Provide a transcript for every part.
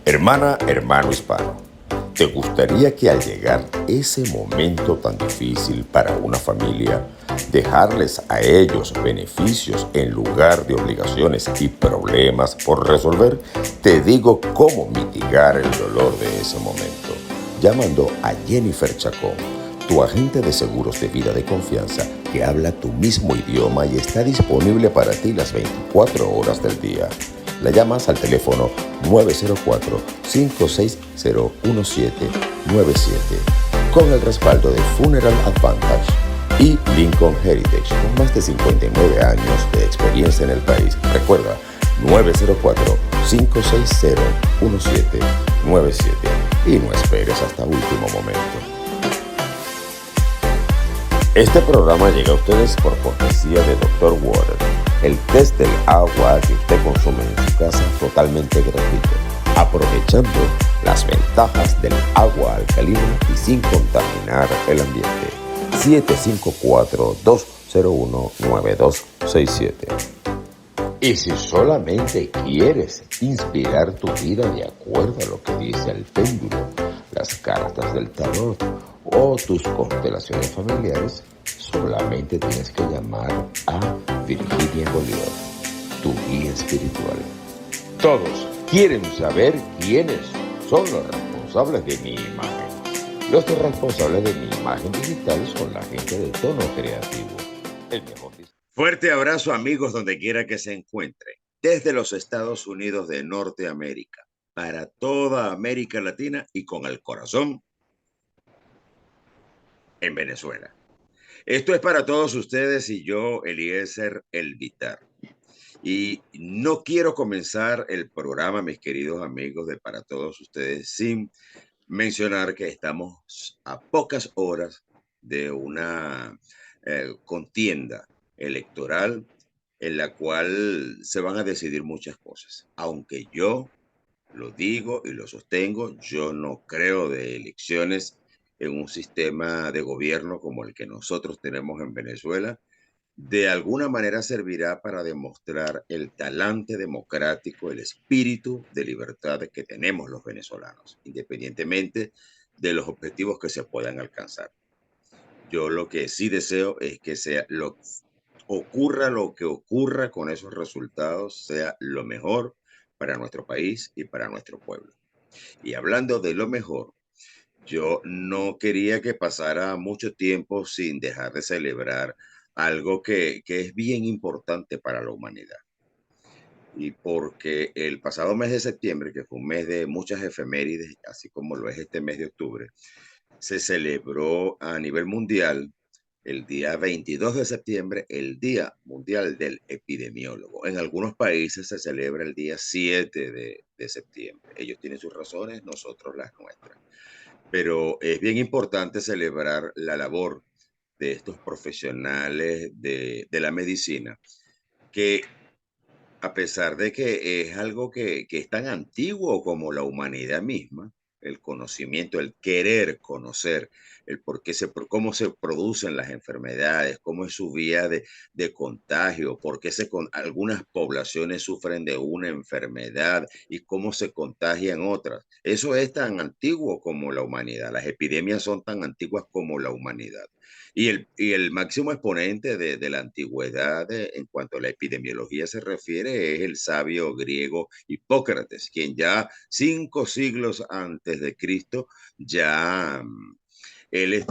Hermana, hermano hispano, ¿te gustaría que al llegar ese momento tan difícil para una familia, dejarles a ellos beneficios en lugar de obligaciones y problemas por resolver? Te digo cómo mitigar el dolor de ese momento, llamando a Jennifer Chacón, tu agente de seguros de vida de confianza que habla tu mismo idioma y está disponible para ti las 24 horas del día. La llamas al teléfono 904-560-1797 con el respaldo de Funeral Advantage y Lincoln Heritage con más de 59 años de experiencia en el país. Recuerda, 904-560-1797 y no esperes hasta último momento. Este programa llega a ustedes por cortesía de Dr. Water, el test del agua que usted consume en su casa totalmente gratuito, aprovechando las ventajas del agua alcalina y sin contaminar el ambiente. 754-201-9267. Y si solamente quieres inspirar tu vida de acuerdo a lo que dice el péndulo, las cartas del tarot o tus constelaciones familiares, solamente tienes que llamar a Virginia Bolívar, tu guía espiritual. Todos quieren saber quiénes son los responsables de mi imagen. Los responsables de mi imagen digital son la gente de Tono Creativo, el mejor. Fuerte abrazo, amigos, donde quiera que se encuentren, desde los Estados Unidos de Norteamérica, para toda América Latina y con el corazón en Venezuela. Esto es para todos ustedes y yo, Eliezer Elvitar. Y no quiero comenzar el programa, mis queridos amigos, de Para Todos Ustedes, sin mencionar que estamos a pocas horas de una contienda electoral en la cual se van a decidir muchas cosas. Aunque yo lo digo y lo sostengo, yo no creo de elecciones en un sistema de gobierno como el que nosotros tenemos en Venezuela. De alguna manera servirá para demostrar el talante democrático, el espíritu de libertad que tenemos los venezolanos, independientemente de los objetivos que se puedan alcanzar. Yo lo que sí deseo es que ocurra lo que ocurra con esos resultados, sea lo mejor para nuestro país y para nuestro pueblo. Y hablando de lo mejor, yo no quería que pasara mucho tiempo sin dejar de celebrar algo que es bien importante para la humanidad. Y porque el pasado mes de septiembre, que fue un mes de muchas efemérides, así como lo es este mes de octubre, se celebró a nivel mundial el día 22 de septiembre, el Día Mundial del Epidemiólogo. En algunos países se celebra el día 7 de septiembre. Ellos tienen sus razones, nosotros las nuestras. Pero es bien importante celebrar la labor de estos profesionales de la medicina, que a pesar de que es algo que es tan antiguo como la humanidad misma, el conocimiento, el querer conocer, el cómo se producen las enfermedades, cómo es su vía de contagio, por qué algunas poblaciones sufren de una enfermedad y cómo se contagian otras. Eso es tan antiguo como la humanidad. Las epidemias son tan antiguas como la humanidad. Y el máximo exponente de la antigüedad en cuanto a la epidemiología se refiere es el sabio griego Hipócrates, quien ya 5 siglos antes de Cristo, ya él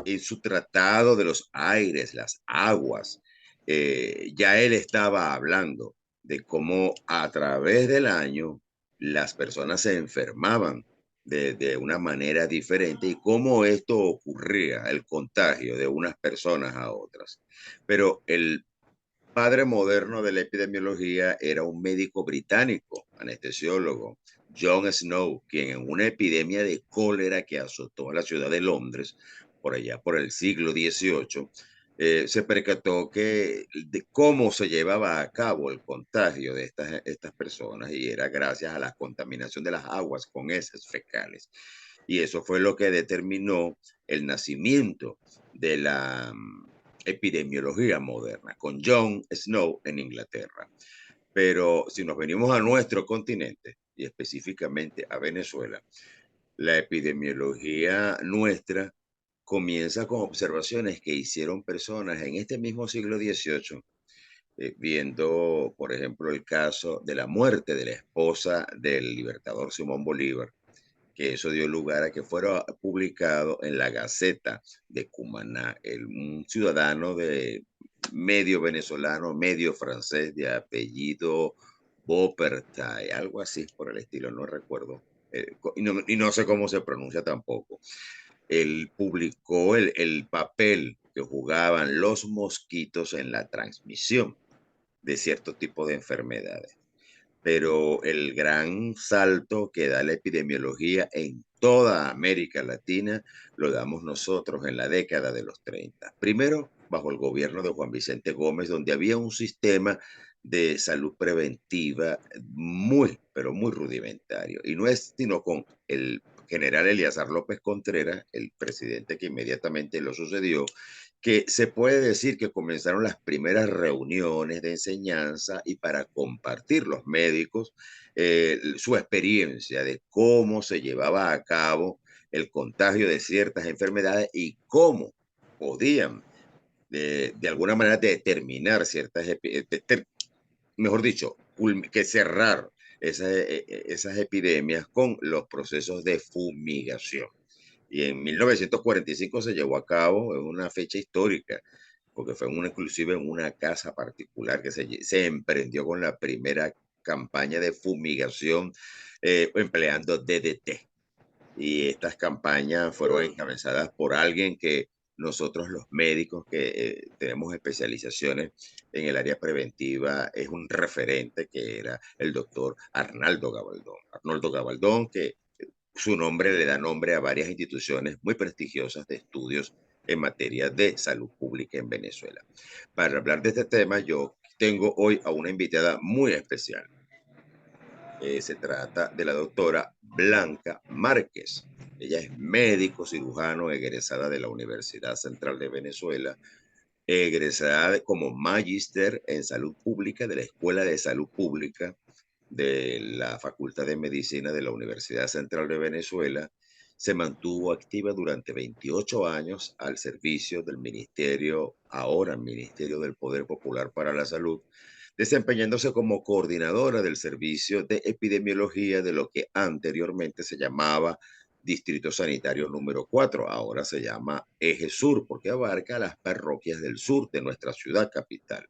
en su tratado de los aires, las aguas, ya él estaba hablando de cómo a través del año las personas se enfermaban de una manera diferente y cómo esto ocurría, el contagio de unas personas a otras. Pero el padre moderno de la epidemiología era un médico británico, anestesiólogo, John Snow, quien en una epidemia de cólera que azotó a la ciudad de Londres, por allá por el siglo XVIII, se percató de cómo se llevaba a cabo el contagio de estas personas y era gracias a la contaminación de las aguas con heces fecales. Y eso fue lo que determinó el nacimiento de la epidemiología moderna, con John Snow en Inglaterra. Pero si nos venimos a nuestro continente y específicamente a Venezuela, la epidemiología nuestra comienza con observaciones que hicieron personas en este mismo siglo XVIII, viendo, por ejemplo, el caso de la muerte de la esposa del libertador Simón Bolívar, que eso dio lugar a que fuera publicado en la Gaceta de Cumaná, un ciudadano de medio venezolano, medio francés, de apellido Beaupertay, algo así por el estilo, no recuerdo, y no sé cómo se pronuncia tampoco. Él publicó el papel que jugaban los mosquitos en la transmisión de cierto tipo de enfermedades. Pero el gran salto que da la epidemiología en toda América Latina lo damos nosotros en la década de los 30. Primero, bajo el gobierno de Juan Vicente Gómez, donde había un sistema de salud preventiva muy, pero muy rudimentario. Y no es sino con el general Eleazar López Contreras, el presidente que inmediatamente lo sucedió, que se puede decir que comenzaron las primeras reuniones de enseñanza y para compartir los médicos su experiencia de cómo se llevaba a cabo el contagio de ciertas enfermedades y cómo podían de alguna manera determinar ciertas, mejor dicho, que cerrar esas epidemias con los procesos de fumigación. Y en 1945 se llevó a cabo, es una fecha histórica, porque fue inclusive en una casa particular que se emprendió con la primera campaña de fumigación empleando DDT. Y estas campañas fueron encabezadas por alguien que nosotros los médicos que tenemos especializaciones en el área preventiva es un referente que era el doctor Arnaldo Gabaldón. Arnoldo Gabaldón, que su nombre le da nombre a varias instituciones muy prestigiosas de estudios en materia de salud pública en Venezuela. Para hablar de este tema, yo tengo hoy a una invitada muy especial. Se trata de la doctora Blanca Márquez. Ella es médico cirujano egresada de la Universidad Central de Venezuela, como magíster en salud pública de la Escuela de Salud Pública de la Facultad de Medicina de la Universidad Central de Venezuela. Se mantuvo activa durante 28 años al servicio del Ministerio, ahora Ministerio del Poder Popular para la Salud, desempeñándose como coordinadora del servicio de epidemiología de lo que anteriormente se llamaba Distrito Sanitario número 4, ahora se llama Eje Sur, porque abarca las parroquias del sur de nuestra ciudad capital.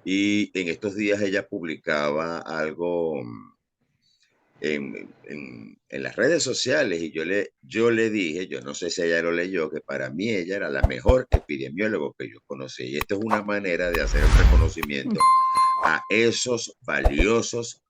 Y en estos días ella publicaba algo en las redes sociales y yo le dije, yo no sé si ella lo leyó, que para mí ella era la mejor epidemióloga que yo conocí. Y esto es una manera de hacer el reconocimiento a esos valiosos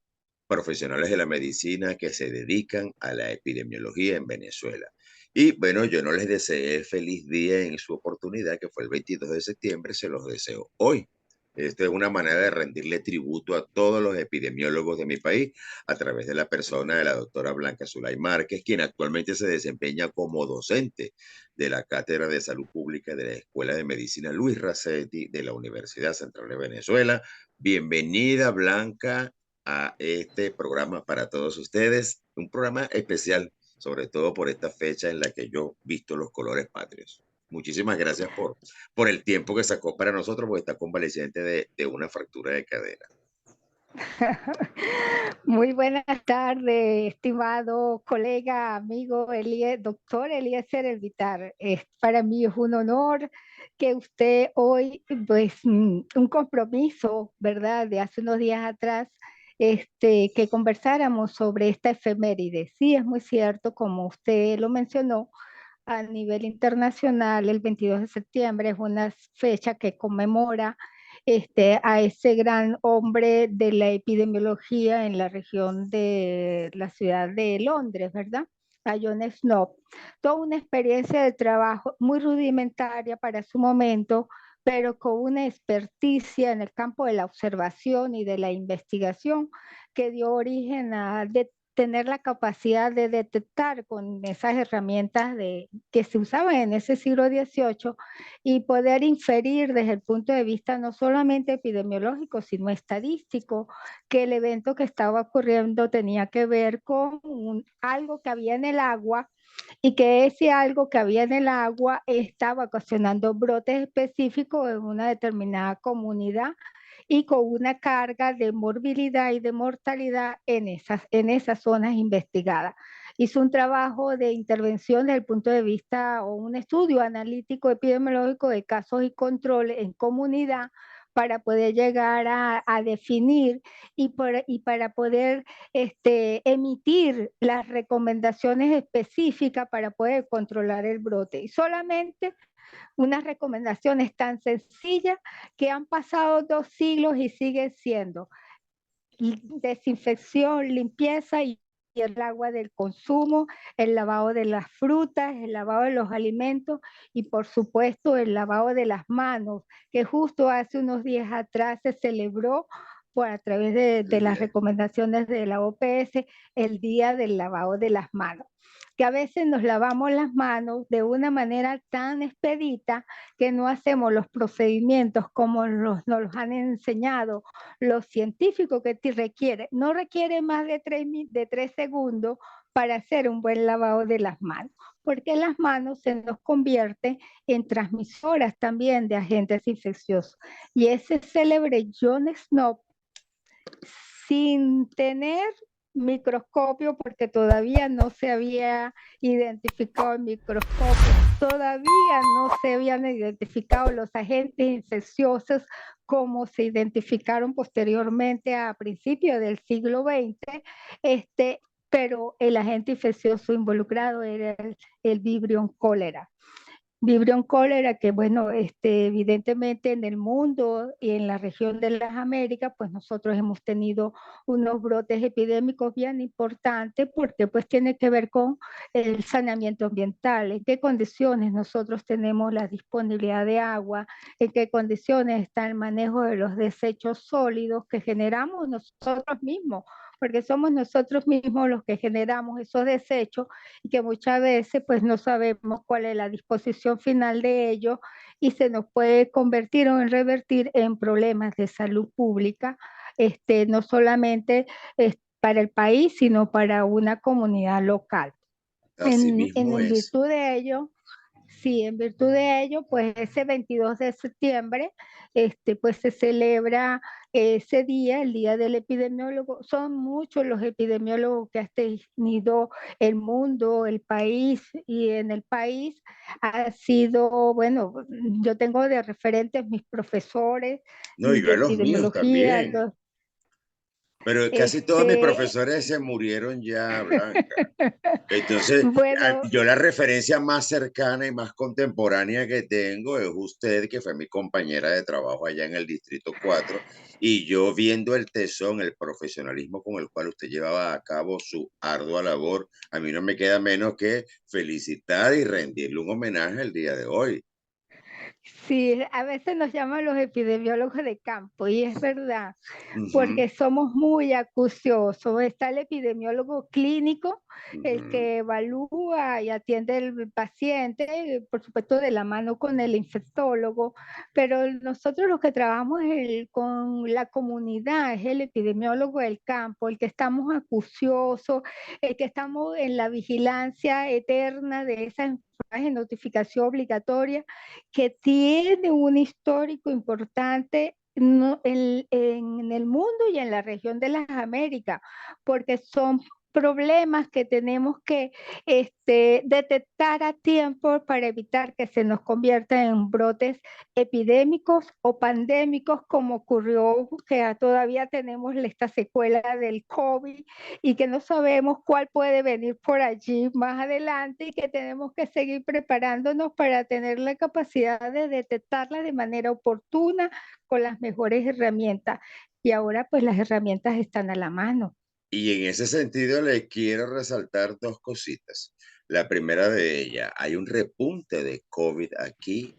profesionales de la medicina que se dedican a la epidemiología en Venezuela. Y bueno, yo no les deseé feliz día en su oportunidad, que fue el 22 de septiembre, se los deseo hoy. Esta es una manera de rendirle tributo a todos los epidemiólogos de mi país a través de la persona de la doctora Blanca Zulay Márquez, quien actualmente se desempeña como docente de la Cátedra de Salud Pública de la Escuela de Medicina Luis Racetti de la Universidad Central de Venezuela. Bienvenida, Blanca, a este programa para todos ustedes, un programa especial, sobre todo por esta fecha en la que yo visto los colores patrios. Muchísimas gracias por el tiempo que sacó para nosotros, porque está convaleciente de una fractura de cadera. Muy buenas tardes, estimado colega, amigo doctor Eliezer Elvitar. Para mí es un honor que usted hoy, pues un compromiso, ¿verdad? De hace unos días atrás, que conversáramos sobre esta efeméride. Sí, es muy cierto, como usted lo mencionó, a nivel internacional, el 22 de septiembre es una fecha que conmemora a ese gran hombre de la epidemiología en la región de la ciudad de Londres, ¿verdad? a John Snow. Toda una experiencia de trabajo muy rudimentaria para su momento, pero con una experticia en el campo de la observación y de la investigación que dio origen a tener la capacidad de detectar con esas herramientas que se usaban en ese siglo XVIII y poder inferir desde el punto de vista no solamente epidemiológico, sino estadístico, que el evento que estaba ocurriendo tenía que ver con algo que había en el agua y que ese algo que había en el agua estaba ocasionando brotes específicos en una determinada comunidad y con una carga de morbilidad y de mortalidad en esas zonas investigadas. Hizo un trabajo de intervención desde el punto de vista o un estudio analítico epidemiológico de casos y controles en comunidad para poder llegar a definir y para poder emitir las recomendaciones específicas para poder controlar el brote. Y solamente unas recomendaciones tan sencillas que han pasado 2 siglos y siguen siendo desinfección, limpieza y el agua del consumo, el lavado de las frutas, el lavado de los alimentos y por supuesto el lavado de las manos, que justo hace unos días atrás se celebró por a través de Muy las bien. recomendaciones de la OPS el Día del Lavado de las Manos, que a veces nos lavamos las manos de una manera tan expedita que no hacemos los procedimientos como nos los han enseñado los científicos que te requiere. No requiere más de 3 segundos para hacer un buen lavado de las manos, porque las manos se nos convierten en transmisoras también de agentes infecciosos. Y ese célebre John Snow, sin tener microscopio, porque todavía no se había identificado el microscopio, todavía no se habían identificado los agentes infecciosos como se identificaron posteriormente a principios del siglo XX, pero el agente infeccioso involucrado era el Vibrio cólera. Vibrio cólera, que bueno, evidentemente en el mundo y en la región de las Américas, pues nosotros hemos tenido unos brotes epidémicos bien importantes porque pues tiene que ver con el saneamiento ambiental, en qué condiciones nosotros tenemos la disponibilidad de agua, en qué condiciones está el manejo de los desechos sólidos que generamos nosotros mismos, porque somos nosotros mismos los que generamos esos desechos y que muchas veces pues no sabemos cuál es la disposición final de ellos y se nos puede convertir o en revertir en problemas de salud pública, no solamente para el país, sino para una comunidad local. Así En mismo el es. virtud de ello, sí, en virtud de ello, pues ese 22 de septiembre, pues se celebra ese día, el Día del Epidemiólogo. Son muchos los epidemiólogos que ha tenido el mundo, el país, y en el país ha sido, bueno, yo tengo de referentes mis profesores No, y yo de a los míos epidemiología, también. Pero casi todos mis este, profesores se murieron ya, Blanca. Entonces, bueno, yo la referencia más cercana y más contemporánea que tengo es usted, que fue mi compañera de trabajo allá en el Distrito 4, y yo viendo el tesón, el profesionalismo con el cual usted llevaba a cabo su ardua labor, a mí no me queda menos que felicitar y rendirle un homenaje el día de hoy. sí, a veces nos llaman los epidemiólogos de campo y es verdad, Ujú, porque somos muy acuciosos. Está el epidemiólogo clínico, el ujú. que evalúa y atiende al paciente, por supuesto de la mano con el infectólogo, pero nosotros los que trabajamos con la comunidad es el epidemiólogo del campo, el que estamos acuciosos, el que estamos en la vigilancia eterna de esas enfermedades en notificación obligatoria, que tiene un histórico importante en el mundo y en la región de las Américas, porque son problemas que tenemos que detectar a tiempo para evitar que se nos convierta en brotes epidémicos o pandémicos, como ocurrió que todavía tenemos esta secuela del COVID y que no sabemos cuál puede venir por allí más adelante y que tenemos que seguir preparándonos para tener la capacidad de detectarla de manera oportuna con las mejores herramientas. Y ahora pues las herramientas están a la mano. Y en ese sentido le quiero resaltar dos cositas. La primera de ellas, hay un repunte de COVID aquí,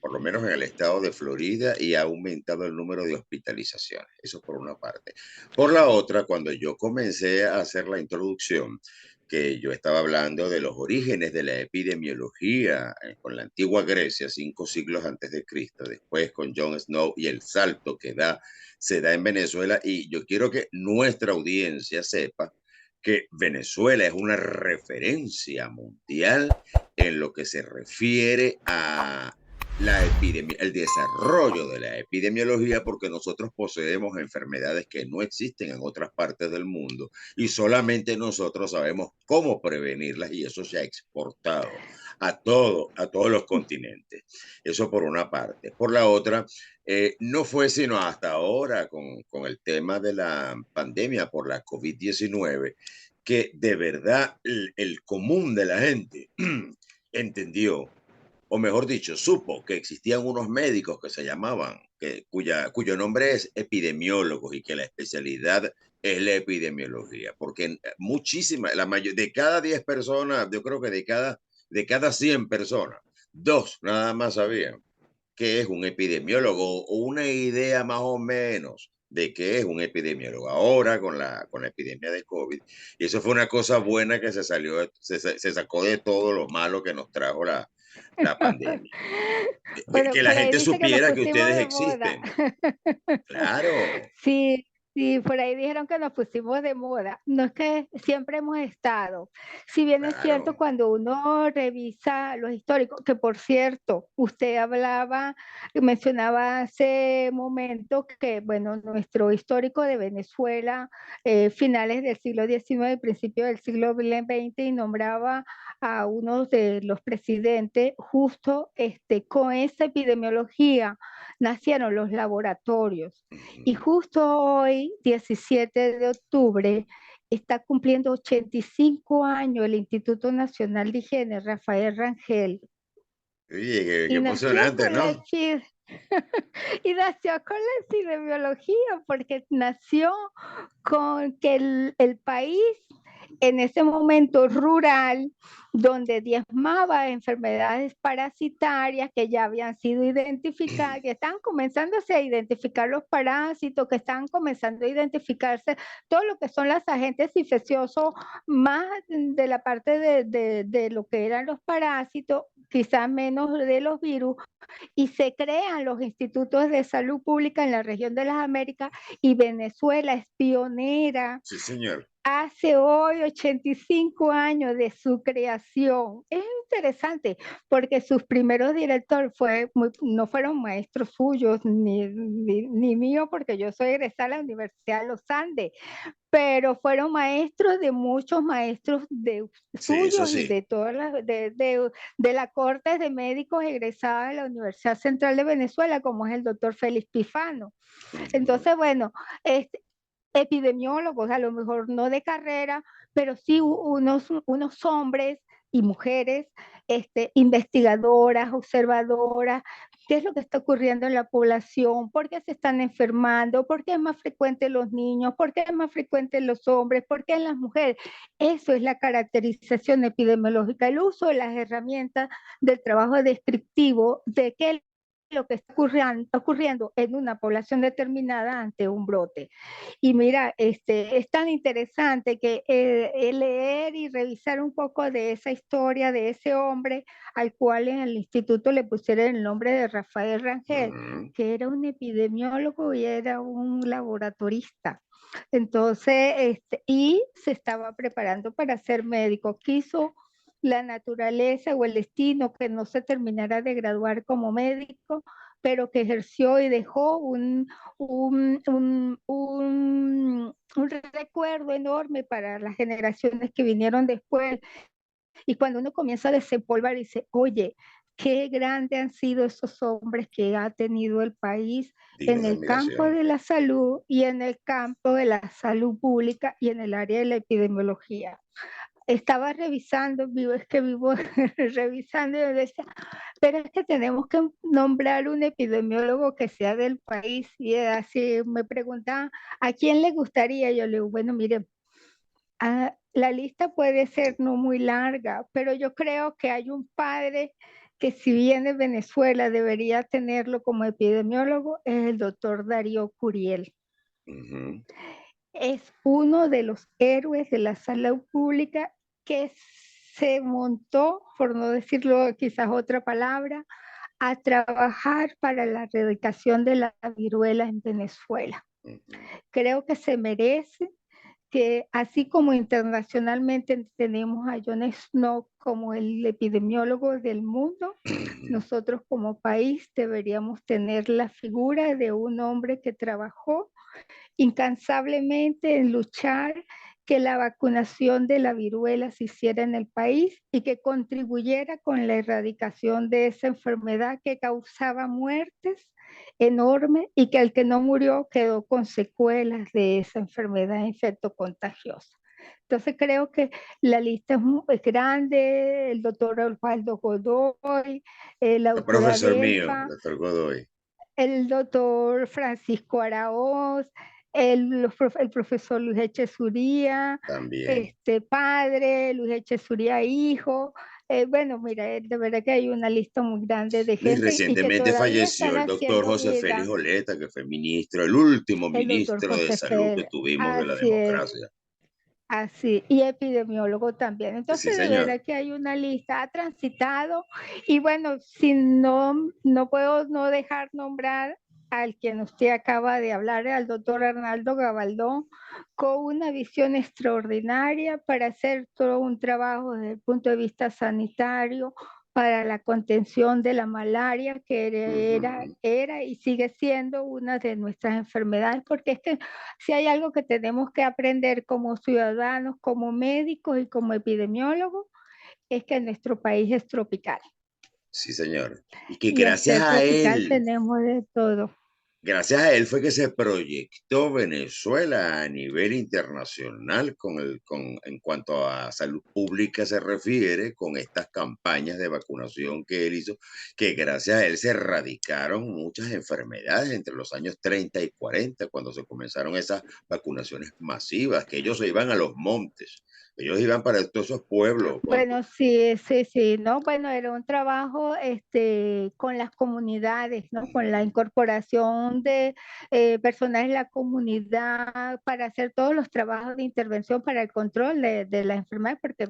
por lo menos en el estado de Florida, y ha aumentado el número de hospitalizaciones. Eso por una parte. Por la otra, cuando yo comencé a hacer la introducción, que yo estaba hablando de los orígenes de la epidemiología con la antigua Grecia, 5 siglos antes de Cristo, después con Jon Snow y el salto que se da en Venezuela, y yo quiero que nuestra audiencia sepa que Venezuela es una referencia mundial en lo que se refiere a el desarrollo de la epidemiología, porque nosotros poseemos enfermedades que no existen en otras partes del mundo y solamente nosotros sabemos cómo prevenirlas, y eso se ha exportado a todos los continentes. Eso por una parte. Por la otra, no fue sino hasta ahora con el tema de la pandemia por la COVID-19 que de verdad el común de la gente entendió, o mejor dicho, supo que existían unos médicos que se llamaban, cuyo nombre es epidemiólogos, y que la especialidad es la epidemiología, porque de cada 10 personas, yo creo que de cada 100 personas, dos nada más sabían qué es un epidemiólogo, o una idea más o menos de qué es un epidemiólogo ahora con la epidemia de COVID. Y eso fue una cosa buena que se sacó de todo lo malo que nos trajo la pandemia. Bueno, Que la por ahí gente dice que nos supiera que pusimos ustedes de moda. existen. Claro, Sí, sí, por ahí dijeron que nos pusimos de moda. No es que siempre hemos estado. Si bien es cierto, claro. cuando uno revisa los históricos, que por cierto, usted hablaba, mencionaba hace momento que, bueno, nuestro histórico de Venezuela, finales del siglo XIX, principio del siglo XX, y nombraba a uno de los presidentes justo con esa epidemiología nacieron los laboratorios. Y Ujú. justo hoy, 17 de octubre, está cumpliendo 85 años el Instituto Nacional de Higiene Rafael Rangel. Oye, qué Y nació emocionante, con ¿no? y nació con la epidemiología, porque nació con que el país en ese momento rural, donde diezmaba enfermedades parasitarias que ya habían sido identificadas, que están comenzándose a identificar los parásitos, que están comenzando a identificarse todo lo que son los agentes infecciosos, más de la parte de lo que eran los parásitos, quizás menos de los virus, y se crean los institutos de salud pública en la región de las Américas, y Venezuela es pionera. Sí, señor. Hace hoy 85 años de su creación. Es interesante porque sus primeros directores no fueron maestros suyos ni míos, porque yo soy egresada de la Universidad de los Andes, pero fueron maestros de muchos maestros Sí, eso suyos y sí. de todas de la corte de médicos egresados de la Universidad Central de Venezuela, como es el doctor Félix Pifano. Ujú. Entonces, bueno, este, epidemiólogos, a lo mejor no de carrera, pero sí unos hombres y mujeres, investigadoras, observadoras, qué es lo que está ocurriendo en la población, por qué se están enfermando, por qué es más frecuente en los niños, por qué es más frecuente en los hombres, por qué en las mujeres. Eso es la caracterización epidemiológica, el uso de las herramientas del trabajo descriptivo de qué es lo que está ocurriendo en una población determinada ante un brote. Y mira, es tan interesante que el leer y revisar un poco de esa historia de ese hombre al cual en el instituto le pusieron el nombre de Rafael Rangel, Ujú. que era un epidemiólogo y era un laboratorista. Entonces, y se estaba preparando para ser médico. Quiso la naturaleza o el destino que no se terminara de graduar como médico, pero que ejerció y dejó un recuerdo enorme para las generaciones que vinieron después. Y cuando uno comienza a desempolvar y dice, oye, qué grandes han sido esos hombres que ha tenido el país Digno en de el campo admiración. de la salud y en el campo de la salud pública y en el área de la epidemiología. Estaba revisando, es que vivo revisando y me decía, pero es que tenemos que nombrar un epidemiólogo que sea del país. Y así me preguntaban, ¿a quién le gustaría? Yo le digo, bueno, mire, La lista puede ser no muy larga, pero yo creo que hay un padre que si viene de Venezuela debería tenerlo como epidemiólogo, es el doctor Darío Curiel. Ujú. Es uno de los héroes de la salud pública que se montó, por no decirlo quizás otra palabra, a trabajar para la erradicación de la viruela en Venezuela. Ujú. Creo que se merece que así como internacionalmente tenemos a John Snow como el epidemiólogo del mundo, nosotros como país deberíamos tener la figura de un hombre que trabajó incansablemente en luchar que la vacunación de la viruela se hiciera en el país y que contribuyera con la erradicación de esa enfermedad que causaba muertes enormes y que el que no murió quedó con secuelas de esa enfermedad infectocontagiosa. Entonces creo que la lista es grande, el doctor Osvaldo Godoy, la El autora profesor mío, Delfa, doctor Godoy, el doctor Francisco Araoz, el profesor Luis Echezuría, también. este padre, Luis Echezuría hijo. Bueno, mira, de verdad que hay una lista muy grande de Y gente y que recientemente todavía falleció están el doctor haciendo José Félix vida. Oleta, que fue ministro, el último El doctor ministro de José salud que Fer, tuvimos de la así es. democracia. Así, y epidemiólogo también. Sí, Entonces, de señor. verdad que hay una lista, ha transitado, y bueno, si no puedo no dejar nombrar al quien usted acaba de hablar, al doctor Arnaldo Gabaldón, con una visión extraordinaria para hacer todo un trabajo desde el punto de vista sanitario, para la contención de la malaria, que Ujú. era y sigue siendo una de nuestras enfermedades, porque es que si hay algo que tenemos que aprender como ciudadanos, como médicos y como epidemiólogos, es que nuestro país es tropical. Sí, señor. Y que Y al gracias ser a tropical él, tenemos de todo. gracias a él fue que se proyectó Venezuela a nivel internacional en cuanto a salud pública se refiere, con estas campañas de vacunación que él hizo, que gracias a él se erradicaron muchas enfermedades entre los años 30 y 40, cuando se comenzaron esas vacunaciones masivas, que ellos se iban a los montes, ellos iban para todos esos pueblos. Bueno, sí, sí, sí, ¿no? Bueno, era un trabajo con las comunidades, ¿no? Con la incorporación de personas de la comunidad para hacer todos los trabajos de intervención para el control de la enfermedad, porque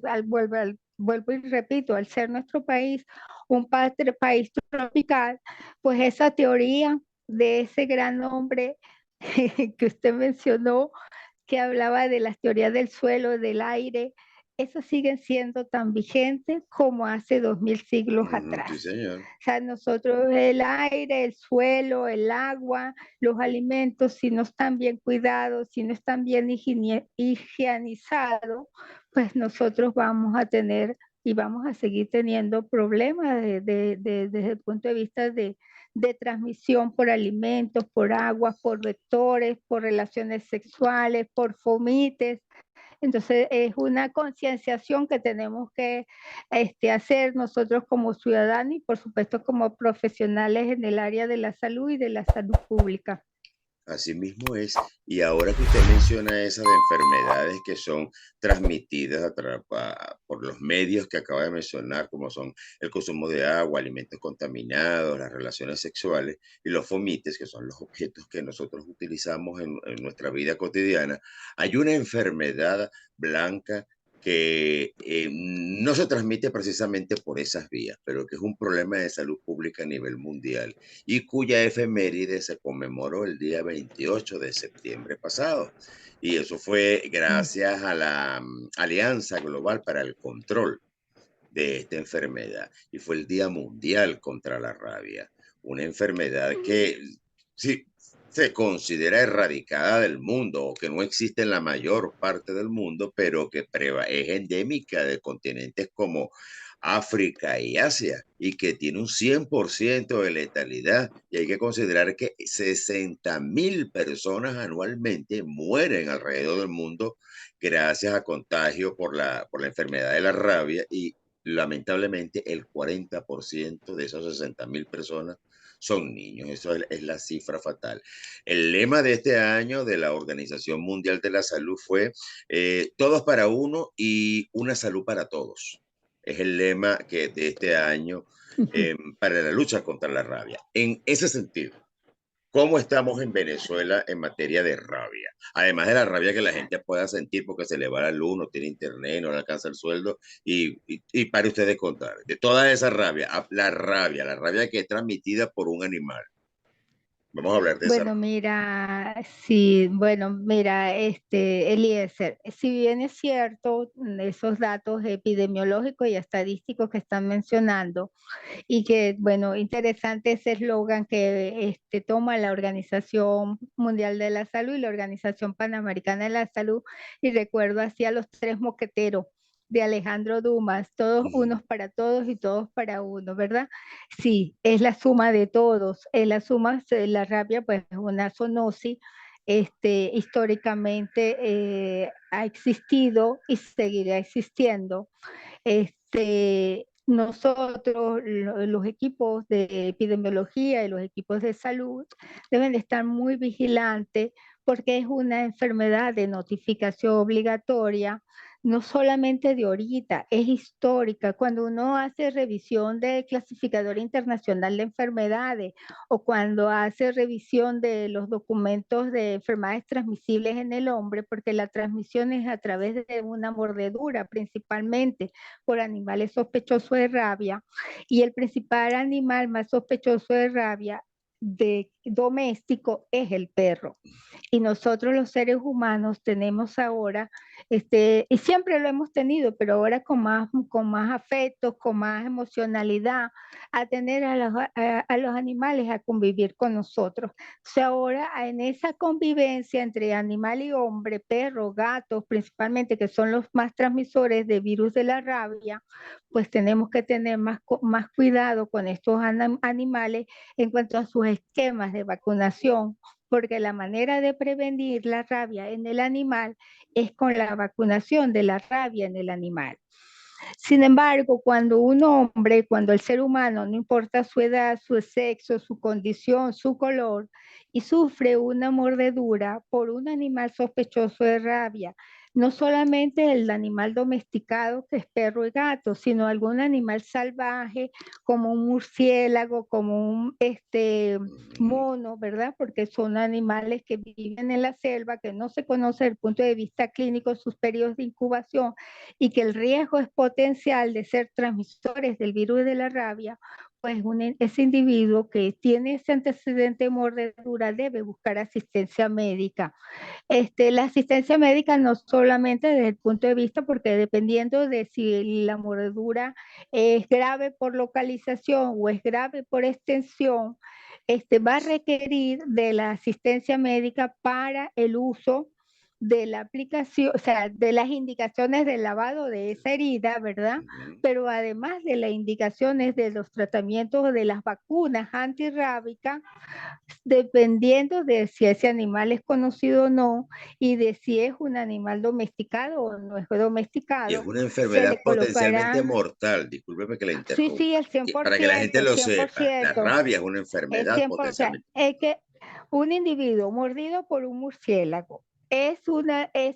vuelvo y repito, al ser nuestro país un país tropical, pues esa teoría de ese gran hombre que usted mencionó, que hablaba de las teorías del suelo, del aire, esos siguen siendo tan vigentes como hace 2000 siglos Ujú, atrás. sí, señor. O sea, nosotros el aire, el suelo, el agua, los alimentos, si no están bien cuidados, si no están bien higienizados, pues nosotros vamos a tener y vamos a seguir teniendo problemas desde el punto de vista de transmisión por alimentos, por agua, por vectores, por relaciones sexuales, por fomites. Entonces es una concienciación que tenemos que hacer nosotros como ciudadanos y por supuesto como profesionales en el área de la salud y de la salud pública. Así mismo es. Y ahora que usted menciona esas enfermedades que son transmitidas por los medios que acaba de mencionar, como son el consumo de agua, alimentos contaminados, las relaciones sexuales y los fomites, que son los objetos que nosotros utilizamos en nuestra vida cotidiana, hay una enfermedad blanca que no se transmite precisamente por esas vías, pero que es un problema de salud pública a nivel mundial y cuya efeméride se conmemoró el día 28 de septiembre pasado. Y eso fue Mm. gracias a la Alianza Global para el Control de esta enfermedad. Y fue el Día Mundial contra la Rabia, una enfermedad que sí se considera erradicada del mundo o que no existe en la mayor parte del mundo, pero que es endémica de continentes como África y Asia y que tiene un 100% de letalidad. Y hay que considerar que 60.000 personas anualmente mueren alrededor del mundo gracias a contagio por la enfermedad de la rabia y lamentablemente el 40% de esas 60.000 personas son niños. Eso es la cifra fatal. El lema de este año de la Organización Mundial de la Salud fue todos para uno y una salud para todos. Es el lema que de este año para la lucha contra la rabia. En ese sentido, ¿cómo estamos en Venezuela en materia de rabia? Además de la rabia que la gente pueda sentir porque se le va la luz, no tiene internet, no le alcanza el sueldo, y para ustedes contar, de toda esa rabia, la rabia que es transmitida por un animal. Vamos a hablar de esa Bueno, rabia. mira, sí, bueno, mira, Eliezer, si bien es cierto esos datos epidemiológicos y estadísticos que están mencionando, y que, bueno, interesante ese eslogan que toma la Organización Mundial de la Salud y la Organización Panamericana de la Salud, y recuerdo así a los tres mosqueteros de Alejandro Dumas, todos unos para todos y todos para uno, ¿verdad? Sí, es la suma de todos, es la suma de la rabia, pues es una zoonosis, históricamente ha existido y seguirá existiendo. Nosotros, los equipos de epidemiología y los equipos de salud deben de estar muy vigilantes porque es una enfermedad de notificación obligatoria, no solamente de ahorita, es histórica. Cuando uno hace revisión de clasificador internacional de enfermedades o cuando hace revisión de los documentos de enfermedades transmisibles en el hombre, porque la transmisión es a través de una mordedura principalmente por animales sospechosos de rabia, y el principal animal más sospechoso de rabia de doméstico es el perro. Y nosotros los seres humanos tenemos ahora, y siempre lo hemos tenido, pero ahora con más afectos, con más emocionalidad, a tener a los animales a convivir con nosotros. O sea, ahora en esa convivencia entre animal y hombre, perros, gatos, principalmente, que son los más transmisores de virus de la rabia, pues tenemos que tener más cuidado con estos animales en cuanto a sus esquemas de vacunación, porque la manera de prevenir la rabia en el animal es con la vacunación de la rabia en el animal. Sin embargo, cuando un hombre, cuando el ser humano, no importa su edad, su sexo, su condición, su color, y sufre una mordedura por un animal sospechoso de rabia, no solamente el animal domesticado que es perro y gato, sino algún animal salvaje como un murciélago, como un mono, ¿verdad? Porque son animales que viven en la selva, que no se conoce desde el punto de vista clínico sus periodos de incubación y que el riesgo es potencial de ser transmisores del virus de la rabia, pues ese individuo que tiene ese antecedente de mordedura debe buscar asistencia médica. La asistencia médica no solamente desde el punto de vista, porque dependiendo de si la mordedura es grave por localización o es grave por extensión, va a requerir de la asistencia médica para el uso de la aplicación, o sea, de las indicaciones del lavado de esa herida, ¿verdad? Pero además de las indicaciones de los tratamientos de las vacunas antirrábicas, dependiendo de si ese animal es conocido o no y de si es un animal domesticado o no es Y es domesticado, una se enfermedad le potencialmente colocará, mortal, discúlpeme que la sí, sí, interrumpa, el cien por para que la gente ciento, lo cien por sepa, la ciento, rabia es una el enfermedad 100%. potencialmente. Es que un individuo mordido por un murciélago es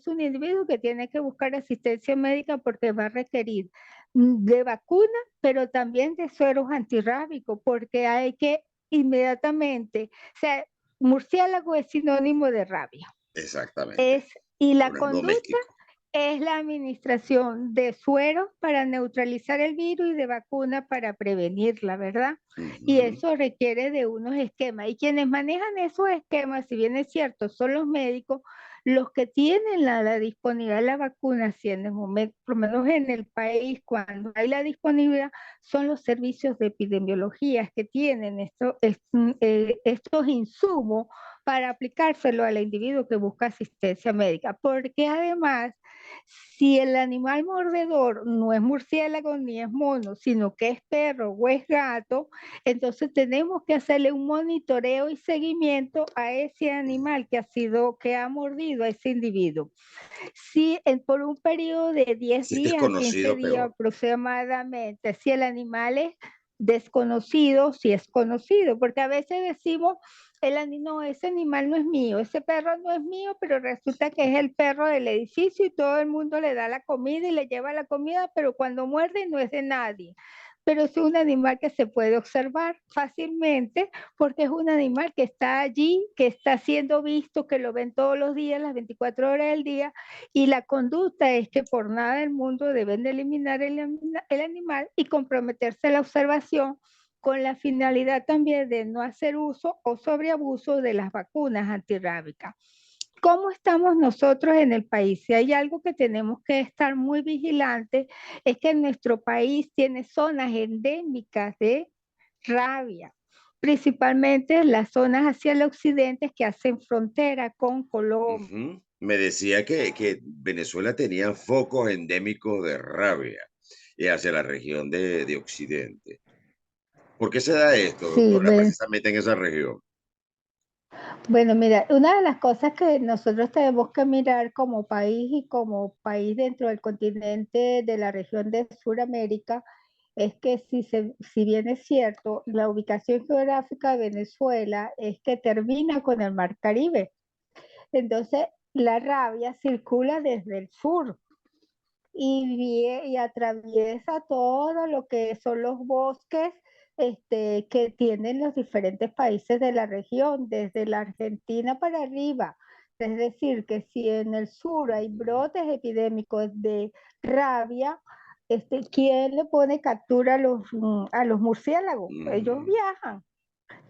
un individuo que tiene que buscar asistencia médica porque va a requerir de vacuna, pero también de sueros antirrábicos, porque hay que inmediatamente, o sea, murciélago es sinónimo de rabia. Exactamente, Es, y es la un conducta doméstico. es la administración de sueros para neutralizar el virus y de vacuna para prevenirla, ¿verdad? Y Ujú. eso requiere de unos esquemas. Y quienes manejan esos esquemas, si bien es cierto, son los médicos, los que tienen la disponibilidad de la vacuna, si en el momento, por lo menos en el país, cuando hay la disponibilidad, son los servicios de epidemiología que tienen estos insumos para aplicárselo al individuo que busca asistencia médica, porque además, si el animal mordedor no es murciélago ni es mono, sino que es perro o es gato, entonces tenemos que hacerle un monitoreo y seguimiento a ese animal que ha mordido a ese individuo. Si por un periodo de 10 Si es días, 15 desconocido, días peor. aproximadamente, si el animal es desconocido si es conocido, porque a veces decimos, no, ese animal no es mío, ese perro no es mío, pero resulta que es el perro del edificio y todo el mundo le da la comida y le lleva la comida, pero cuando muerde no es de nadie. Pero es un animal que se puede observar fácilmente porque es un animal que está allí, que está siendo visto, que lo ven todos los días, las 24 horas del día, y la conducta es que por nada del mundo deben de eliminar el animal y comprometerse a la observación con la finalidad también de no hacer uso o sobreabuso de las vacunas antirrábicas. ¿Cómo estamos nosotros en el país? Si hay algo que tenemos que estar muy vigilantes, es que nuestro país tiene zonas endémicas de rabia, principalmente las zonas hacia el occidente que hacen frontera con Colombia. Ujú. Me decía que Venezuela tenía focos endémicos de rabia hacia la región de Occidente. ¿Por qué se da esto, Sí, doctora, precisamente en esa región? bueno, mira, una de las cosas que nosotros tenemos que mirar como país y como país dentro del continente de la región de Sudamérica es que si bien es cierto, la ubicación geográfica de Venezuela es que termina con el Mar Caribe. Entonces, la rabia circula desde el sur y atraviesa todo lo que son los bosques que tienen los diferentes países de la región, desde la Argentina para arriba. Es decir, que si en el sur hay brotes epidémicos de rabia, ¿quién le pone captura a los murciélagos? Ellos Ujú. viajan.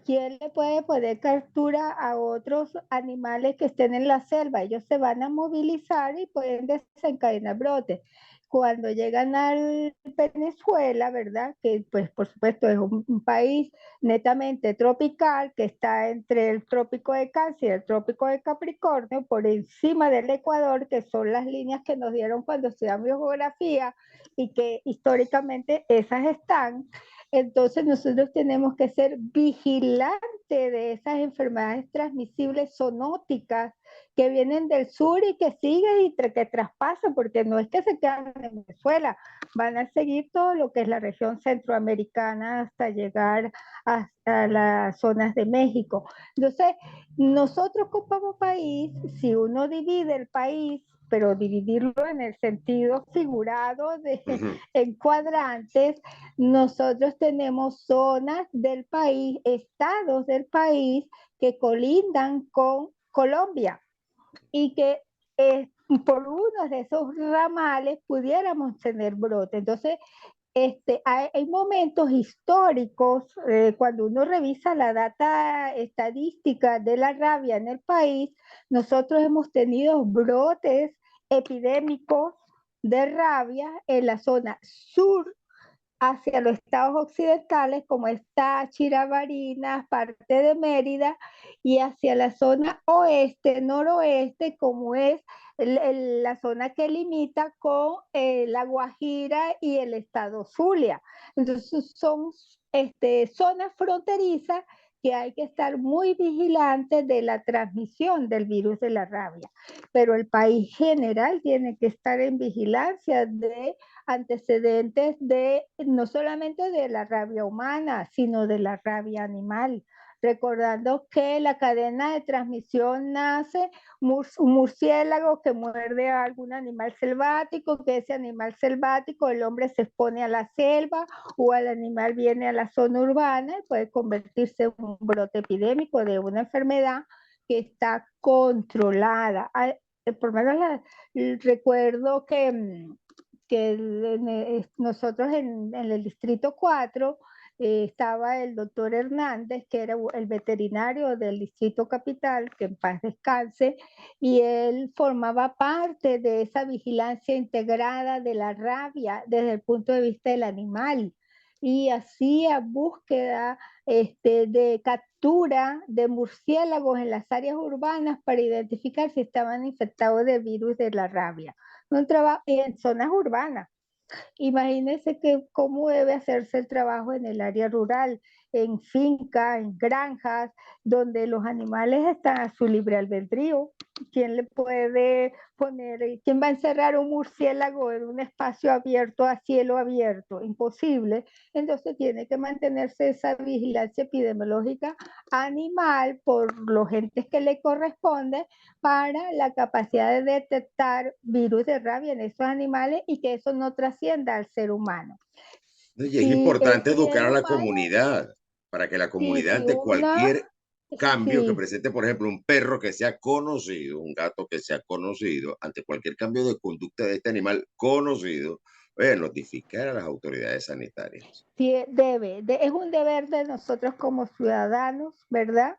¿Quién le puede poner captura a otros animales que estén en la selva? Ellos se van a movilizar y pueden desencadenar brotes. Cuando llegan al Venezuela, ¿verdad? Que pues por supuesto es un país netamente tropical que está entre el trópico de Cáncer y el trópico de Capricornio, por encima del Ecuador, que son las líneas que nos dieron cuando estudiamos geografía y que históricamente esas están. Entonces nosotros tenemos que ser vigilantes de esas enfermedades transmisibles zoonóticas que vienen del sur y que siguen y que traspasan, porque no es que se quedan en Venezuela, van a seguir todo lo que es la región centroamericana hasta llegar hasta las zonas de México. Entonces, nosotros como país, si uno divide el país, pero dividirlo en el sentido figurado Ujú. en cuadrantes, nosotros tenemos zonas del país, estados del país que colindan con Colombia y que por uno de esos ramales pudiéramos tener brote. Entonces, hay momentos históricos, cuando uno revisa la data estadística de la rabia en el país, nosotros hemos tenido brotes epidémicos de rabia en la zona sur hacia los estados occidentales, como está Táchira, Barinas, parte de Mérida, y hacia la zona oeste, noroeste, como es la zona que limita con La Guajira y el estado Zulia. Entonces son zonas fronterizas que hay que estar muy vigilantes de la transmisión del virus de la rabia. Pero el país general tiene que estar en vigilancia de antecedentes de no solamente de la rabia humana, sino de la rabia animal. Recordando que la cadena de transmisión nace un murciélago que muerde a algún animal selvático, que ese animal selvático, el hombre se expone a la selva o el animal viene a la zona urbana y puede convertirse en un brote epidémico de una enfermedad que está controlada. Por lo menos recuerdo que nosotros en el Distrito 4 estaba el doctor Hernández, que era el veterinario del Distrito Capital, que en paz descanse, y él formaba parte de esa vigilancia integrada de la rabia desde el punto de vista del animal y hacía búsqueda de captura de murciélagos en las áreas urbanas para identificar si estaban infectados del virus de la rabia un trabajo en zonas urbanas. Imagínense que cómo debe hacerse el trabajo en el área rural, en fincas, en granjas, donde los animales están a su libre albedrío. ¿Quién le puede poner, quién va a encerrar un murciélago en un espacio abierto a cielo abierto? Imposible. Entonces tiene que mantenerse esa vigilancia epidemiológica animal por los entes que le corresponde para la capacidad de detectar virus de rabia en esos animales y que eso no trascienda al ser humano. Y es Si importante es educar en a la humanos, comunidad para que la sí, comunidad si ante una, cualquier cambio que sí, presente, por ejemplo, un perro que sea conocido, un gato que sea conocido, ante cualquier cambio de conducta de este animal conocido, notificar a las autoridades sanitarias. sí, es un deber de nosotros como ciudadanos, ¿verdad?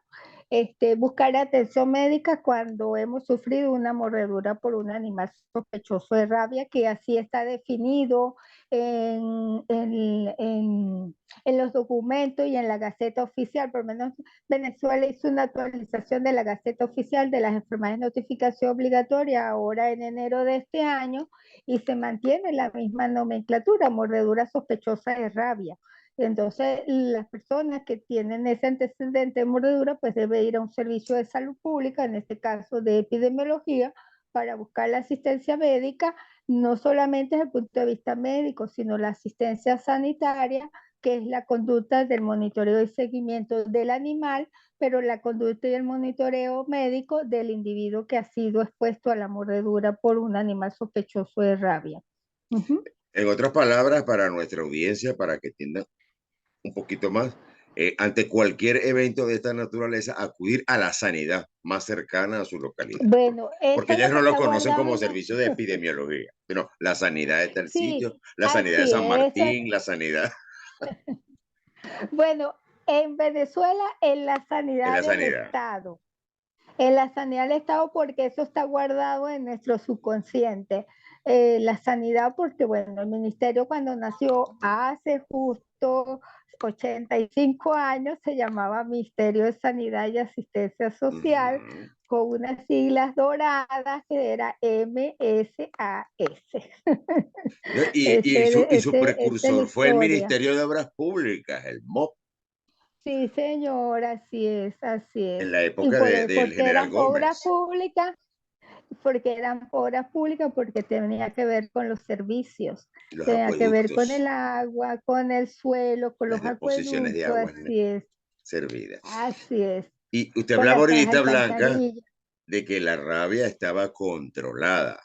Buscar atención médica cuando hemos sufrido una mordedura por un animal sospechoso de rabia, que así está definido en, en- en- en los documentos y en la Gaceta Oficial. Por lo menos Venezuela hizo una actualización de la Gaceta Oficial de las enfermedades de notificación obligatoria ahora en enero de este año, y se mantiene la misma nomenclatura, mordedura sospechosa de rabia. Entonces, las personas que tienen ese antecedente de mordedura, pues debe ir a un servicio de salud pública, en este caso de epidemiología, para buscar la asistencia médica, no solamente desde el punto de vista médico, sino la asistencia sanitaria, que es la conducta del monitoreo y seguimiento del animal, pero la conducta y el monitoreo médico del individuo que ha sido expuesto a la mordedura por un animal sospechoso de rabia. Ujú. En otras palabras, para nuestra audiencia, para que entiendan un poquito más, ante cualquier evento de esta naturaleza, acudir a la sanidad más cercana a su localidad. Bueno, eso Porque es ellos lo no que lo está conocen guardado como en la... servicio de epidemiología, sino la sanidad de tal Sí, sitio, la sanidad de así San es. Martín, la sanidad Bueno, en Venezuela, en la en sanidad la del sanidad. Estado. En la sanidad del Estado, porque eso está guardado en nuestro subconsciente. La sanidad, porque bueno, el ministerio cuando nació hace justo 85 años se llamaba Ministerio de Sanidad y Asistencia Social, Ujú. con unas siglas doradas que era MSAS. ¿No? Y su Esa es la precursor fue el historia. Ministerio de Obras Públicas, el MOP, Sí, señor, así es, así es. en la Y época por del qué general eran obras Gómez, públicas, porque eran obras públicas, porque tenía que ver con los servicios, los tenía que ver con el acueductos, agua, con el suelo, con las los deposiciones de acueductos, aguas servidas. así es, Y usted con hablaba la franja ahorita, Blanca, alcantarilla. de que la rabia estaba controlada.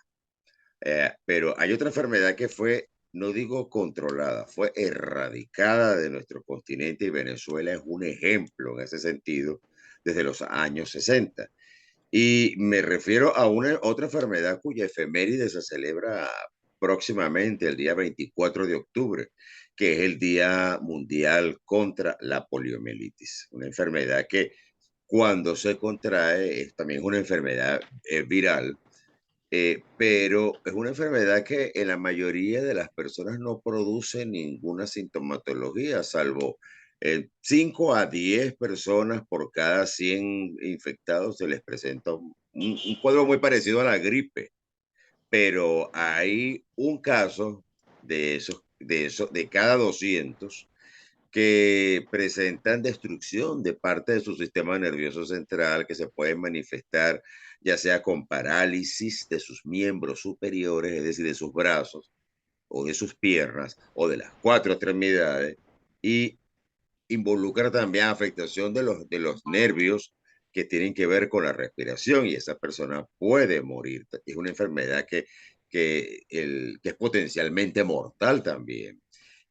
Pero hay otra enfermedad que fue, no digo controlada, fue erradicada de nuestro continente y Venezuela es un ejemplo en ese sentido desde los años 60. Y me refiero a una otra enfermedad cuya efeméride se celebra próximamente, el día 24 de octubre, que es el Día Mundial contra la Poliomielitis, una enfermedad que cuando se contrae es también una enfermedad viral, pero es una enfermedad que en la mayoría de las personas no produce ninguna sintomatología, salvo 5 a 10 personas por cada 100 infectados se les presenta un cuadro muy parecido a la gripe, pero hay un caso de cada 200 que presentan destrucción de parte de su sistema nervioso central que se puede manifestar ya sea con parálisis de sus miembros superiores, es decir, de sus brazos o de sus piernas o de las cuatro extremidades, y involucra también afectación de los nervios que tienen que ver con la respiración y esa persona puede morir. Es una enfermedad que es potencialmente mortal también.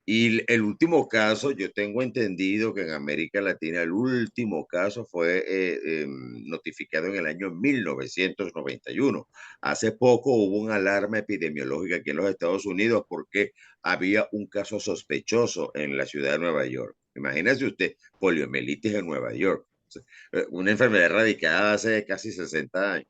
Y el último caso, yo tengo entendido que en América Latina el último caso fue notificado en el año 1991. Hace poco hubo una alarma epidemiológica aquí en los Estados Unidos porque había un caso sospechoso en la ciudad de Nueva York. Imagínese usted, poliomielitis en Nueva York, una enfermedad erradicada hace casi 60 años.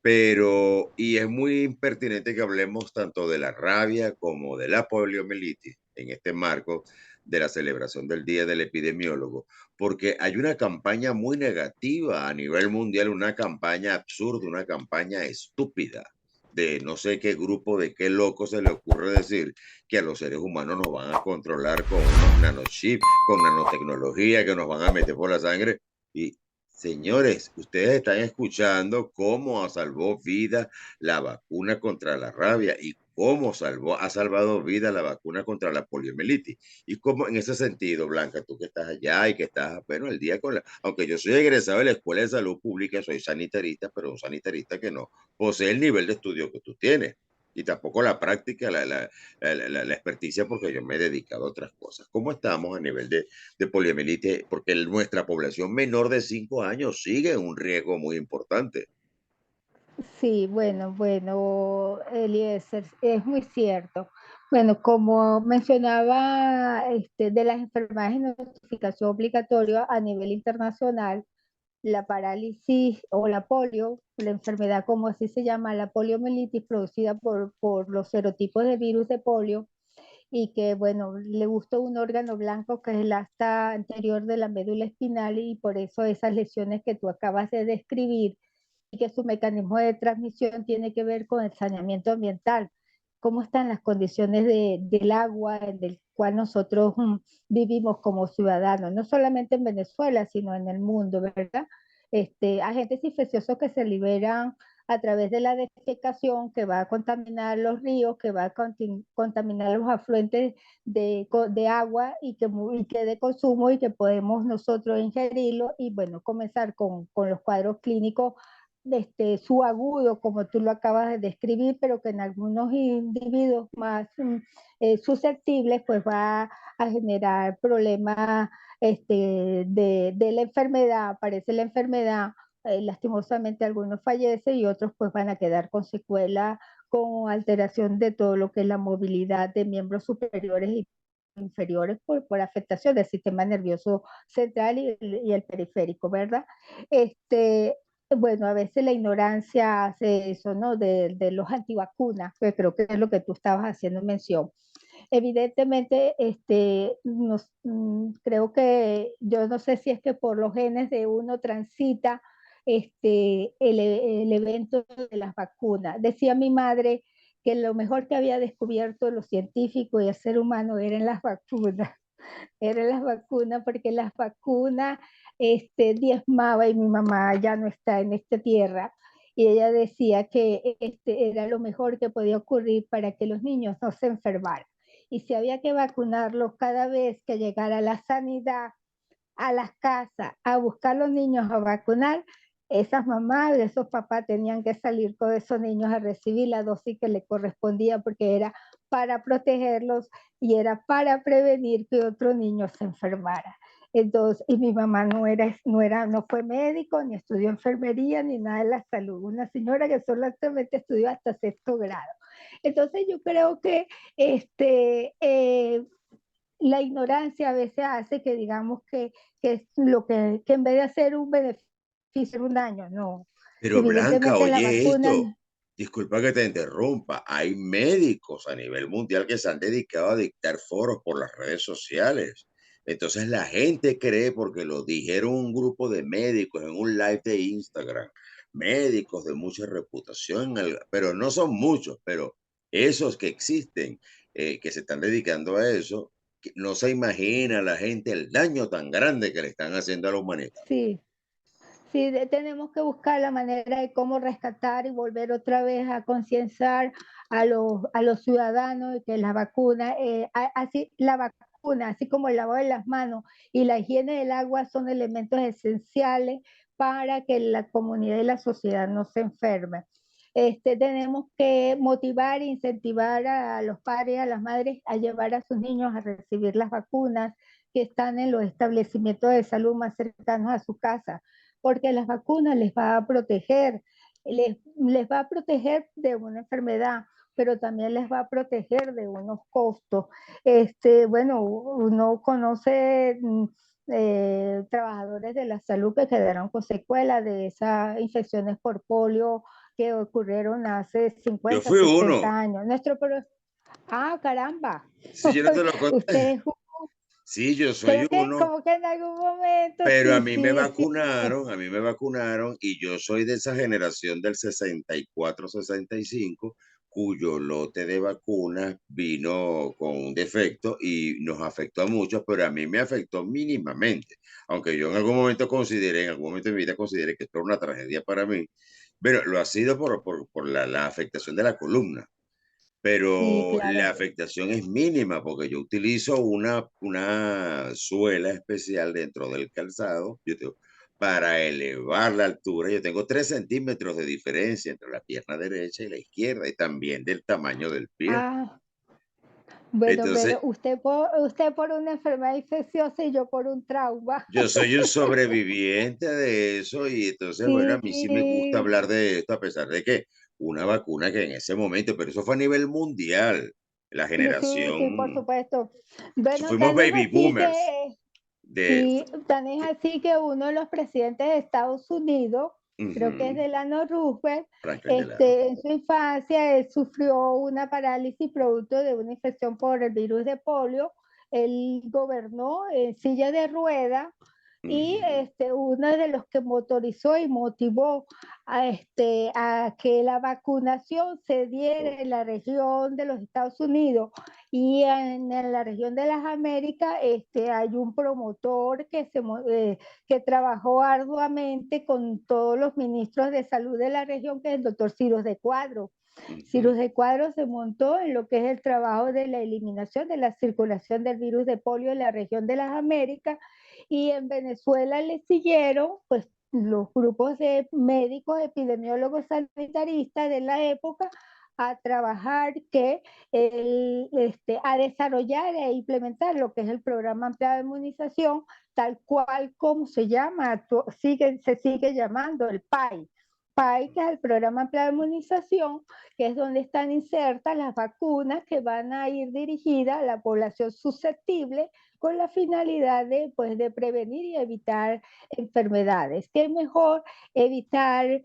Pero, y es muy pertinente que hablemos tanto de la rabia como de la poliomielitis en este marco de la celebración del Día del Epidemiólogo, porque hay una campaña muy negativa a nivel mundial, una campaña absurda, una campaña estúpida de no sé qué grupo, de qué loco se le ocurre decir que a los seres humanos nos van a controlar con unos nanochips, con nanotecnología que nos van a meter por la sangre. Y Señores, ustedes están escuchando cómo salvó vida la vacuna contra la rabia y cómo ha salvado vida la vacuna contra la poliomielitis. Y cómo en ese sentido, Blanca, tú que estás allá y que estás, bueno, el día con la, aunque yo soy egresado de la Escuela de Salud Pública, soy sanitarista, pero un sanitarista que no posee el nivel de estudio que tú tienes. Y tampoco la práctica, la experticia, porque yo me he dedicado a otras cosas. ¿Cómo estamos a nivel de poliomielitis? Porque nuestra población menor de 5 años sigue en un riesgo muy importante. Sí, bueno, Eliezer, es muy cierto. Bueno, como mencionaba, de las enfermedades de notificación obligatoria a nivel internacional, la parálisis o la polio, la enfermedad como así se llama, la poliomielitis producida por los serotipos de virus de polio, y que, bueno, le gusta un órgano blanco que es el asta anterior de la médula espinal, y por eso esas lesiones que tú acabas de describir, y que su mecanismo de transmisión tiene que ver con el saneamiento ambiental. ¿Cómo están las condiciones del agua en el cual nosotros vivimos como ciudadanos? No solamente en Venezuela, sino en el mundo, ¿verdad? Agentes infecciosos que se liberan a través de la defecación, que va a contaminar los ríos, que va a contaminar los afluentes de agua, y que de consumo, y que podemos nosotros ingerirlo y, bueno, comenzar con los cuadros clínicos subagudo, como tú lo acabas de describir, pero que en algunos individuos más susceptibles, pues va a generar problemas de la enfermedad. Aparece la enfermedad, lastimosamente algunos fallecen y otros pues van a quedar con secuela, con alteración de todo lo que es la movilidad de miembros superiores y inferiores por afectación del sistema nervioso central y el periférico, ¿verdad? Bueno, a veces la ignorancia hace eso, ¿no? De los antivacunas, que creo que es lo que tú estabas haciendo mención. Evidentemente, creo que yo no sé si es que por los genes de uno transita el evento de las vacunas. Decía mi madre que lo mejor que había descubierto los científicos y el ser humano eran las vacunas. Eran las vacunas, porque las vacunas diezmaba, y mi mamá ya no está en esta tierra, y ella decía que era lo mejor que podía ocurrir para que los niños no se enfermaran. Y si había que vacunarlos cada vez que llegara la sanidad a las casas a buscar a los niños a vacunar, esas mamás, esos papás tenían que salir con esos niños a recibir la dosis que les correspondía, porque era para protegerlos y era para prevenir que otro niño se enfermara. Entonces, y mi mamá no fue médico, ni estudió enfermería, ni nada de la salud. Una señora que solamente estudió hasta sexto grado. Entonces, yo creo que la ignorancia a veces hace que digamos que es que en vez de hacer un beneficio, un daño, no. Pero Blanca, Evidentemente la oye vacuna, esto, disculpa que te interrumpa, hay médicos a nivel mundial que se han dedicado a dictar foros por las redes sociales. Entonces la gente cree porque lo dijeron un grupo de médicos en un live de Instagram, médicos de mucha reputación, pero no son muchos, pero esos que existen, que se están dedicando a eso, no se imagina la gente el daño tan grande que le están haciendo a la humanidad. sí, sí, tenemos que buscar la manera de cómo rescatar y volver otra vez a concienciar a los ciudadanos de que la vacuna, así como el lavado de las manos y la higiene del agua, son elementos esenciales para que la comunidad y la sociedad no se enfermen. Tenemos que motivar e incentivar a los padres, a las madres, a llevar a sus niños a recibir las vacunas que están en los establecimientos de salud más cercanos a su casa, porque las vacunas les va a proteger, les va a proteger de una enfermedad, pero también les va a proteger de unos costos. Bueno, uno conoce trabajadores de la salud que quedaron con secuelas de esas infecciones por polio que ocurrieron hace Yo 50, fui uno, 60 años. Ah, caramba. si yo no te lo conté. Ustedes, Sí, yo soy creo que uno, como que en algún momento, pero sí, sí, es cierto. a mí me vacunaron y yo soy de esa generación del 64, 65, cuyo lote de vacunas vino con un defecto y nos afectó a muchos, pero a mí me afectó mínimamente. Aunque yo en algún momento consideré, en algún momento de mi vida consideré que esto era una tragedia para mí, pero lo ha sido por la afectación de la columna, Sí, pero la claro. afectación es mínima porque yo utilizo una suela especial dentro del calzado para elevar la altura. Yo tengo 3 centímetros de diferencia entre la pierna derecha y la izquierda y también del tamaño del pie. Ah, bueno, pero Entonces, usted por una enfermedad infecciosa y yo por un trauma. yo soy un sobreviviente de eso y entonces, bueno, a mí sí me gusta Sí, hablar de esto a pesar de que una vacuna que en ese momento, pero eso fue a nivel mundial, la sí, sí, por generación. supuesto. Bueno, Fuimos tan es baby así boomers que de sí, tan es así que uno de los presidentes de Estados Unidos, creo que es ujú, Delano Roosevelt, Franklin Delano. en su infancia él sufrió una parálisis producto de una infección por el virus de polio. Él gobernó en silla de ruedas y Ujú, uno de los que motorizó y motivó a que la vacunación se diera en la región de los Estados Unidos y en la región de las Américas. Hay un promotor que trabajó arduamente con todos los ministros de salud de la región, que es el doctor Ciro de Cuadro. ujú. Ciro de Cuadro se montó en lo que es el trabajo de la eliminación de la circulación del virus de polio en la región de las Américas, y en Venezuela le siguieron pues los grupos de médicos, epidemiólogos, sanitaristas de la época a trabajar a desarrollar e implementar lo que es el programa ampliado de inmunización, tal cual como se llama, se sigue llamando el PAI. PAI, que es el programa ampliado de inmunización, que es donde están insertas las vacunas que van a ir dirigidas a la población susceptible con la finalidad de prevenir y evitar enfermedades. ¿Qué es mejor evitar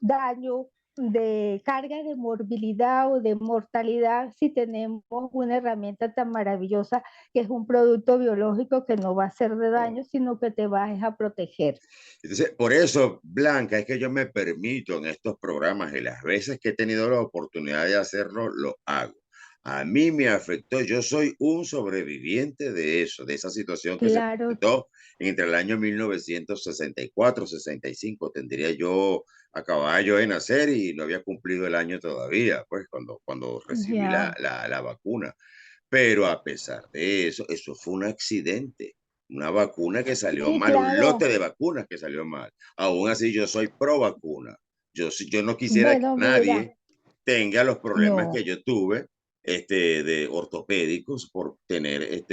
daño de carga de morbilidad o de mortalidad si tenemos una herramienta tan maravillosa que es un producto biológico que no va a hacer de Oh. daño, sino que te va a proteger? Entonces, por eso, Blanca, es que yo me permito en estos programas y las veces que he tenido la oportunidad de hacerlo, lo hago. A mí me afectó, yo soy un sobreviviente de eso, de esa situación que se Claro, presentó entre el año 1964, 65, tendría yo a caballo de nacer y no había cumplido el año todavía, pues cuando recibí ya. la vacuna. Pero a pesar de eso, eso fue un accidente, una vacuna que salió Sí, mal, un lote claro. de vacunas que salió mal. Aún así, yo soy pro vacuna. Yo no quisiera que Bueno, mira, nadie tenga los problemas no. que yo tuve de ortopédicos por tener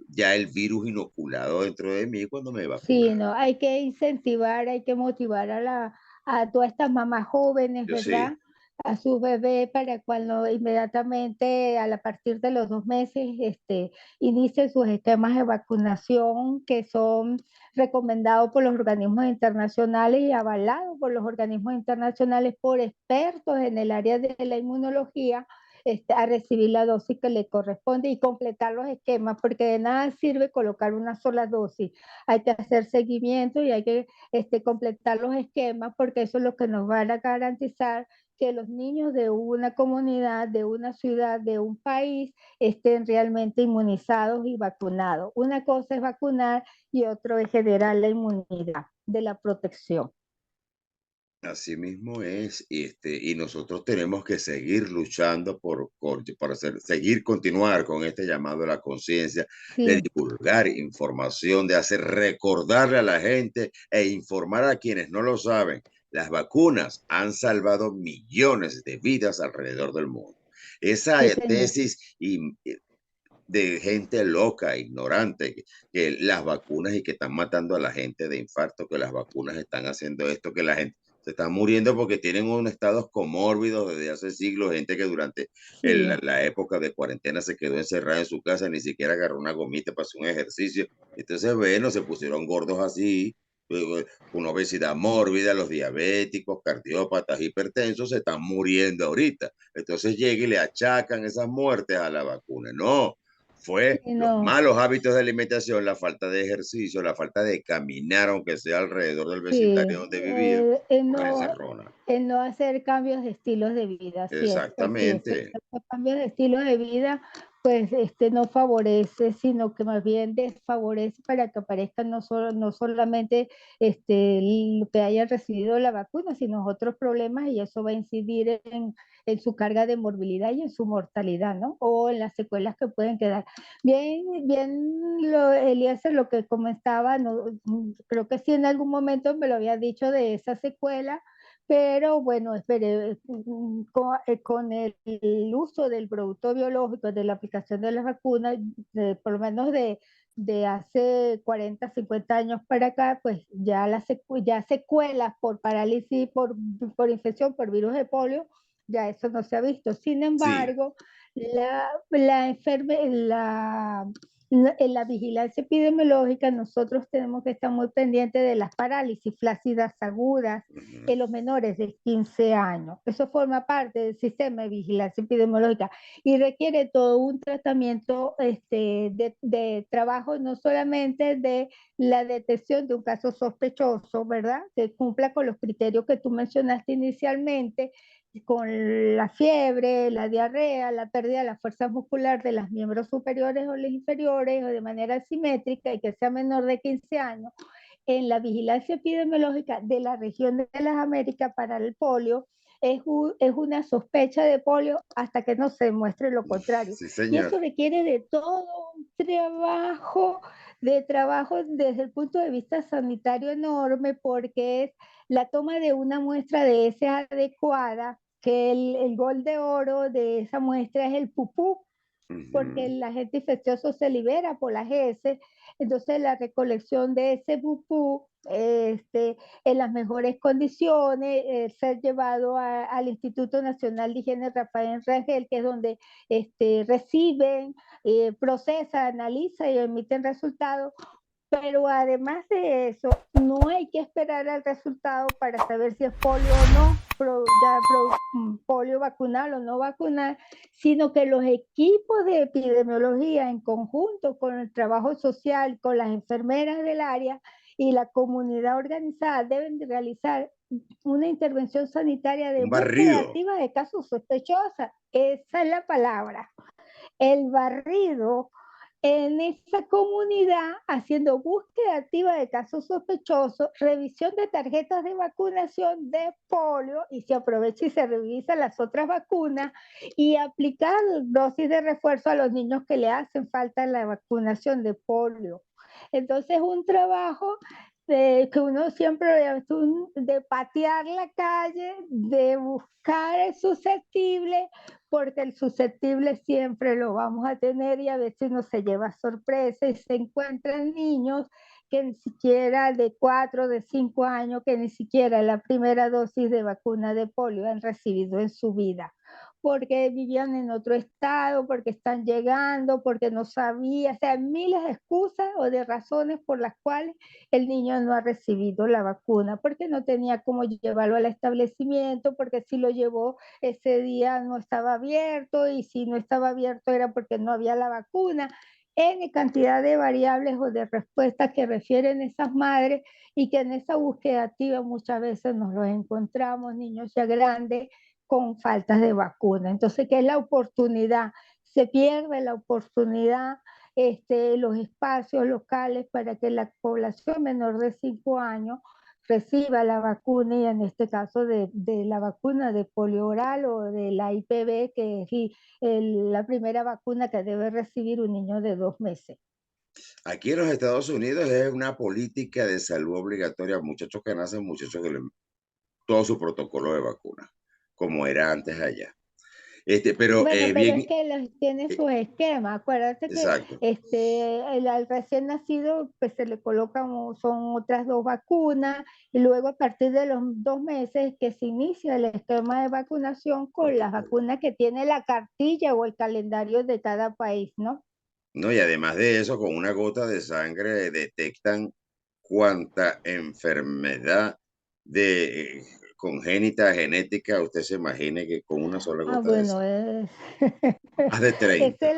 ya el virus inoculado dentro de mí cuando me Sí, vacunaron. no, hay que incentivar, hay que motivar a todas estas mamás jóvenes, Yo sí, ¿verdad? A sus bebés para cuando inmediatamente a partir de los 2 meses inicien sus esquemas de vacunación que son recomendados por los organismos internacionales y avalados por los organismos internacionales por expertos en el área de la inmunología, a recibir la dosis que le corresponde y completar los esquemas, porque de nada sirve colocar una sola dosis. Hay que hacer seguimiento y hay que completar los esquemas, porque eso es lo que nos va a garantizar que los niños de una comunidad, de una ciudad, de un país estén realmente inmunizados y vacunados. Una cosa es vacunar y otro es generar la inmunidad de la protección. así mismo es, y nosotros tenemos que seguir luchando por seguir continuar con este llamado a la conciencia, de Sí, divulgar información, de hacer recordarle a la gente e informar a quienes no lo saben. Las vacunas han salvado millones de vidas alrededor del mundo. Esa sí, señor. tesis de gente loca, ignorante, que las vacunas y que están matando a la gente de infarto, que las vacunas están haciendo esto, que la gente se está muriendo porque tienen unos estados comórbidos desde hace siglos, gente que durante Sí, la época de cuarentena se quedó encerrada en su casa, ni siquiera agarró una gomita para hacer un ejercicio. Entonces, bueno, se pusieron gordos así, una obesidad mórbida, los diabéticos, cardiópatas, hipertensos se están muriendo ahorita. Entonces llega y le achacan esas muertes a la vacuna. No, fue Sí, los no, malos hábitos de alimentación, la falta de ejercicio, la falta de caminar, aunque sea alrededor del sí, vecindario donde vivía, por la no, encerrona. el no hacer cambios de estilos de vida, así es. Exactamente. Esos cambios de estilo de vida, pues no favorece, sino que más bien desfavorece para que aparezcan no solamente lo que haya recibido la vacuna, sino otros problemas y eso va a incidir en su carga de morbilidad y en su mortalidad, ¿no? O en las secuelas que pueden quedar. Bien, bien, Eliezer, lo que comentaba, no, creo que sí en algún momento me lo había dicho de esa secuela, pero bueno, esperé, con el uso del producto biológico, de la aplicación de las vacunas, por lo menos de hace 40, 50 años para acá, pues ya secuelas por parálisis, por infección por virus de polio, ya eso no se ha visto. Sin Sí. embargo, en la vigilancia epidemiológica nosotros tenemos que estar muy pendientes de las parálisis flácidas agudas Ujú. en los menores de 15 años. Eso forma parte del sistema de vigilancia epidemiológica y requiere todo un tratamiento de trabajo, no solamente de la detección de un caso sospechoso, ¿verdad? Que cumpla con los criterios que tú mencionaste inicialmente, con la fiebre, la diarrea, la pérdida de la fuerza muscular de los miembros superiores o los inferiores o de manera asimétrica y que sea menor de 15 años, en la vigilancia epidemiológica de la región de las Américas para el polio, es una sospecha de polio hasta que no se demuestre lo contrario. Sí, Y señor. eso requiere de todo un trabajo desde el punto de vista sanitario enorme, porque es la toma de una muestra de ese adecuada, que el gol de oro de esa muestra es el pupú, porque Ujú. el agente infeccioso se libera por las heces, entonces la recolección de ese pupú en las mejores condiciones, ser llevado al Instituto Nacional de Higiene Rafael Rangel, que es donde reciben, procesan, analizan y emiten resultados. Pero además de eso, no hay que esperar al resultado para saber si es polio o no, polio vacunal o no vacunal, sino que los equipos de epidemiología en conjunto con el trabajo social, con las enfermeras del área y la comunidad organizada deben de realizar una intervención sanitaria de Un búsqueda barrido. activa de casos sospechosos. Esa es la palabra. El barrido en esa comunidad, haciendo búsqueda activa de casos sospechosos, revisión de tarjetas de vacunación de polio, y se aprovecha y se revisa las otras vacunas, y aplicar dosis de refuerzo a los niños que le hacen falta la vacunación de polio. Entonces, un trabajo que uno siempre de patear la calle, de buscar el susceptible, porque el susceptible siempre lo vamos a tener y a veces uno se lleva sorpresa y se encuentran niños que ni siquiera de 4, de 5 años, que ni siquiera la primera dosis de vacuna de polio han recibido en su vida, porque vivían en otro estado, porque están llegando, porque no sabía, o sea, miles de excusas o de razones por las cuales el niño no ha recibido la vacuna, porque no tenía cómo llevarlo al establecimiento, porque si lo llevó ese día no estaba abierto y si no estaba abierto era porque no había la vacuna. N cantidad de variables o de respuestas que refieren esas madres y que en esa búsqueda activa muchas veces nos los encontramos, niños ya grandes, con faltas de vacuna. Entonces, ¿qué es la oportunidad? Se pierde la oportunidad, los espacios locales para que la población menor de 5 años reciba la vacuna y en este caso de la vacuna de polio oral o de la IPV, que es la primera vacuna que debe recibir un niño de 2 meses. Aquí en los Estados Unidos es una política de salud obligatoria, muchachos que nacen, muchachos que todo su protocolo de vacuna, como era antes allá. Pero Bueno, pero es bien, que tiene eh, sus esquemas. Acuérdate que exacto. al recién nacido pues se le colocan, son otras 2 vacunas, y luego a partir de los 2 meses que se inicia el esquema de vacunación con las Protocolo. vacunas que tiene la cartilla o el calendario de cada país, ¿no? No, y además de eso, con una gota de sangre detectan cuánta enfermedad de congénita, genética, usted se imagine que con una sola gota de Bueno, sangre. Más de 30. esa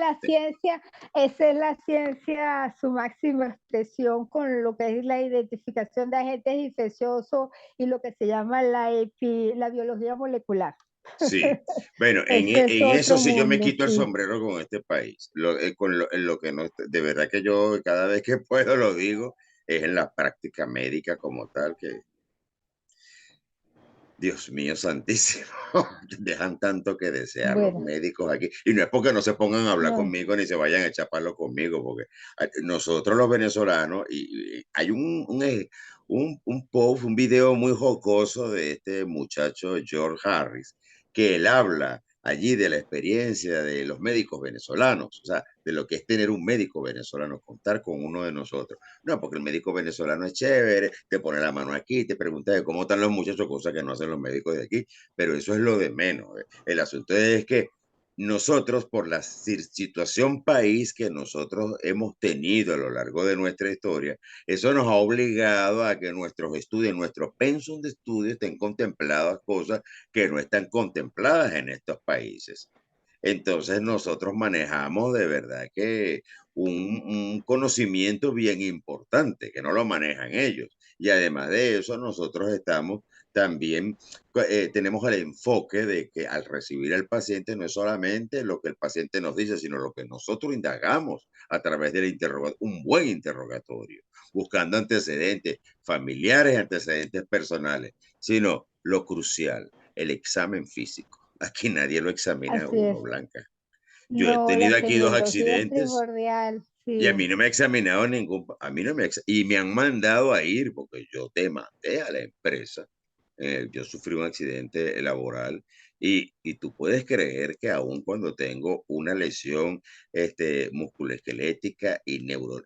es la ciencia, su máxima expresión con lo que es la identificación de agentes infecciosos y lo que se llama la biología molecular. Sí, bueno, Ese es en eso otro sí yo me mundo, quito el sí. sombrero con este país. En lo que no, de verdad que yo cada vez que puedo lo digo, es en la práctica médica como tal, que Dios mío santísimo, dejan tanto que desear los Bueno, médicos aquí. Y no es porque no se pongan a hablar no, conmigo ni se vayan a echar palo conmigo, porque nosotros los venezolanos, y hay un post, un video muy jocoso de este muchacho George Harris, que él habla allí de la experiencia de los médicos venezolanos, o sea, de lo que es tener un médico venezolano, contar con uno de nosotros. No, porque el médico venezolano es chévere, te pone la mano aquí, te pregunta de cómo están los muchachos, cosas que no hacen los médicos de aquí, pero eso es lo de menos. El asunto es que nosotros, por la situación país que nosotros hemos tenido a lo largo de nuestra historia, eso nos ha obligado a que nuestros estudios, nuestros pensum de estudio estén contempladas cosas que no están contempladas en estos países. Entonces nosotros manejamos de verdad que un conocimiento bien importante, que no lo manejan ellos. Y además de eso, nosotros estamos también, tenemos el enfoque de que al recibir al paciente no es solamente lo que el paciente nos dice, sino lo que nosotros indagamos a través del interrogatorio, un buen interrogatorio, buscando antecedentes familiares, antecedentes personales, sino lo crucial, el examen físico. Aquí nadie lo examina a así uno, es. Blanca. Yo he No, la tenido aquí dos semiología es accidentes primordial, y a sí. mí no me ha examinado ningún, a mí no me, y me han mandado a ir porque yo demandé a la empresa. Yo sufrí un accidente laboral y tú puedes creer que aún cuando tengo una lesión musculoesquelética y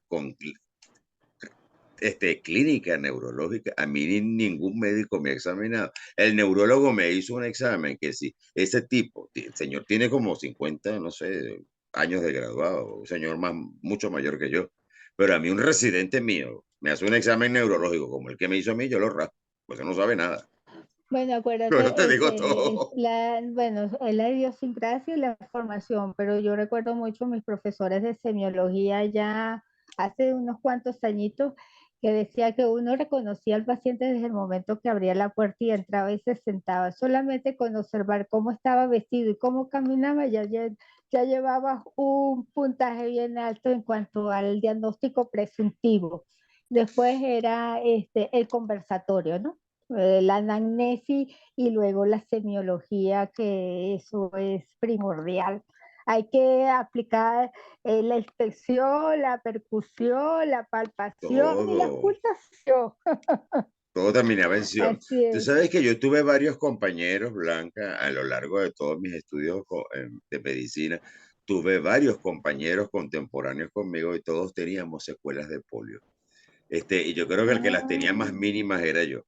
con clínica neurológica, a mí ningún médico me ha examinado. El neurólogo me hizo un examen que sí, ese tipo, el señor tiene como 50 no sé, años de graduado, un señor más, mucho mayor que yo, pero a mí un residente mío me hace un examen neurológico como el que me hizo a mí, yo lo raspo, pues no sabe nada. Bueno, Pero eso te acuérdate, digo todo. bueno, es la idiosincrasia y la formación, pero yo recuerdo mucho mis profesores de semiología ya hace unos cuantos añitos que decía que uno reconocía al paciente desde el momento que abría la puerta y entraba y se sentaba. Solamente con observar cómo estaba vestido y cómo caminaba ya llevaba un puntaje bien alto en cuanto al diagnóstico presuntivo. Después era el conversatorio, ¿no? La anamnesis y luego la semiología, que eso es primordial. Hay que aplicar la inspección, la percusión, la palpación y la Todo, ocultación. todo terminaba en Sion. Así Tú es. sabes que yo tuve varios compañeros, Blanca, a lo largo de todos mis estudios de medicina, tuve varios compañeros contemporáneos conmigo y todos teníamos secuelas de polio. Y yo creo que el que las tenía más Ah, mínimas era yo,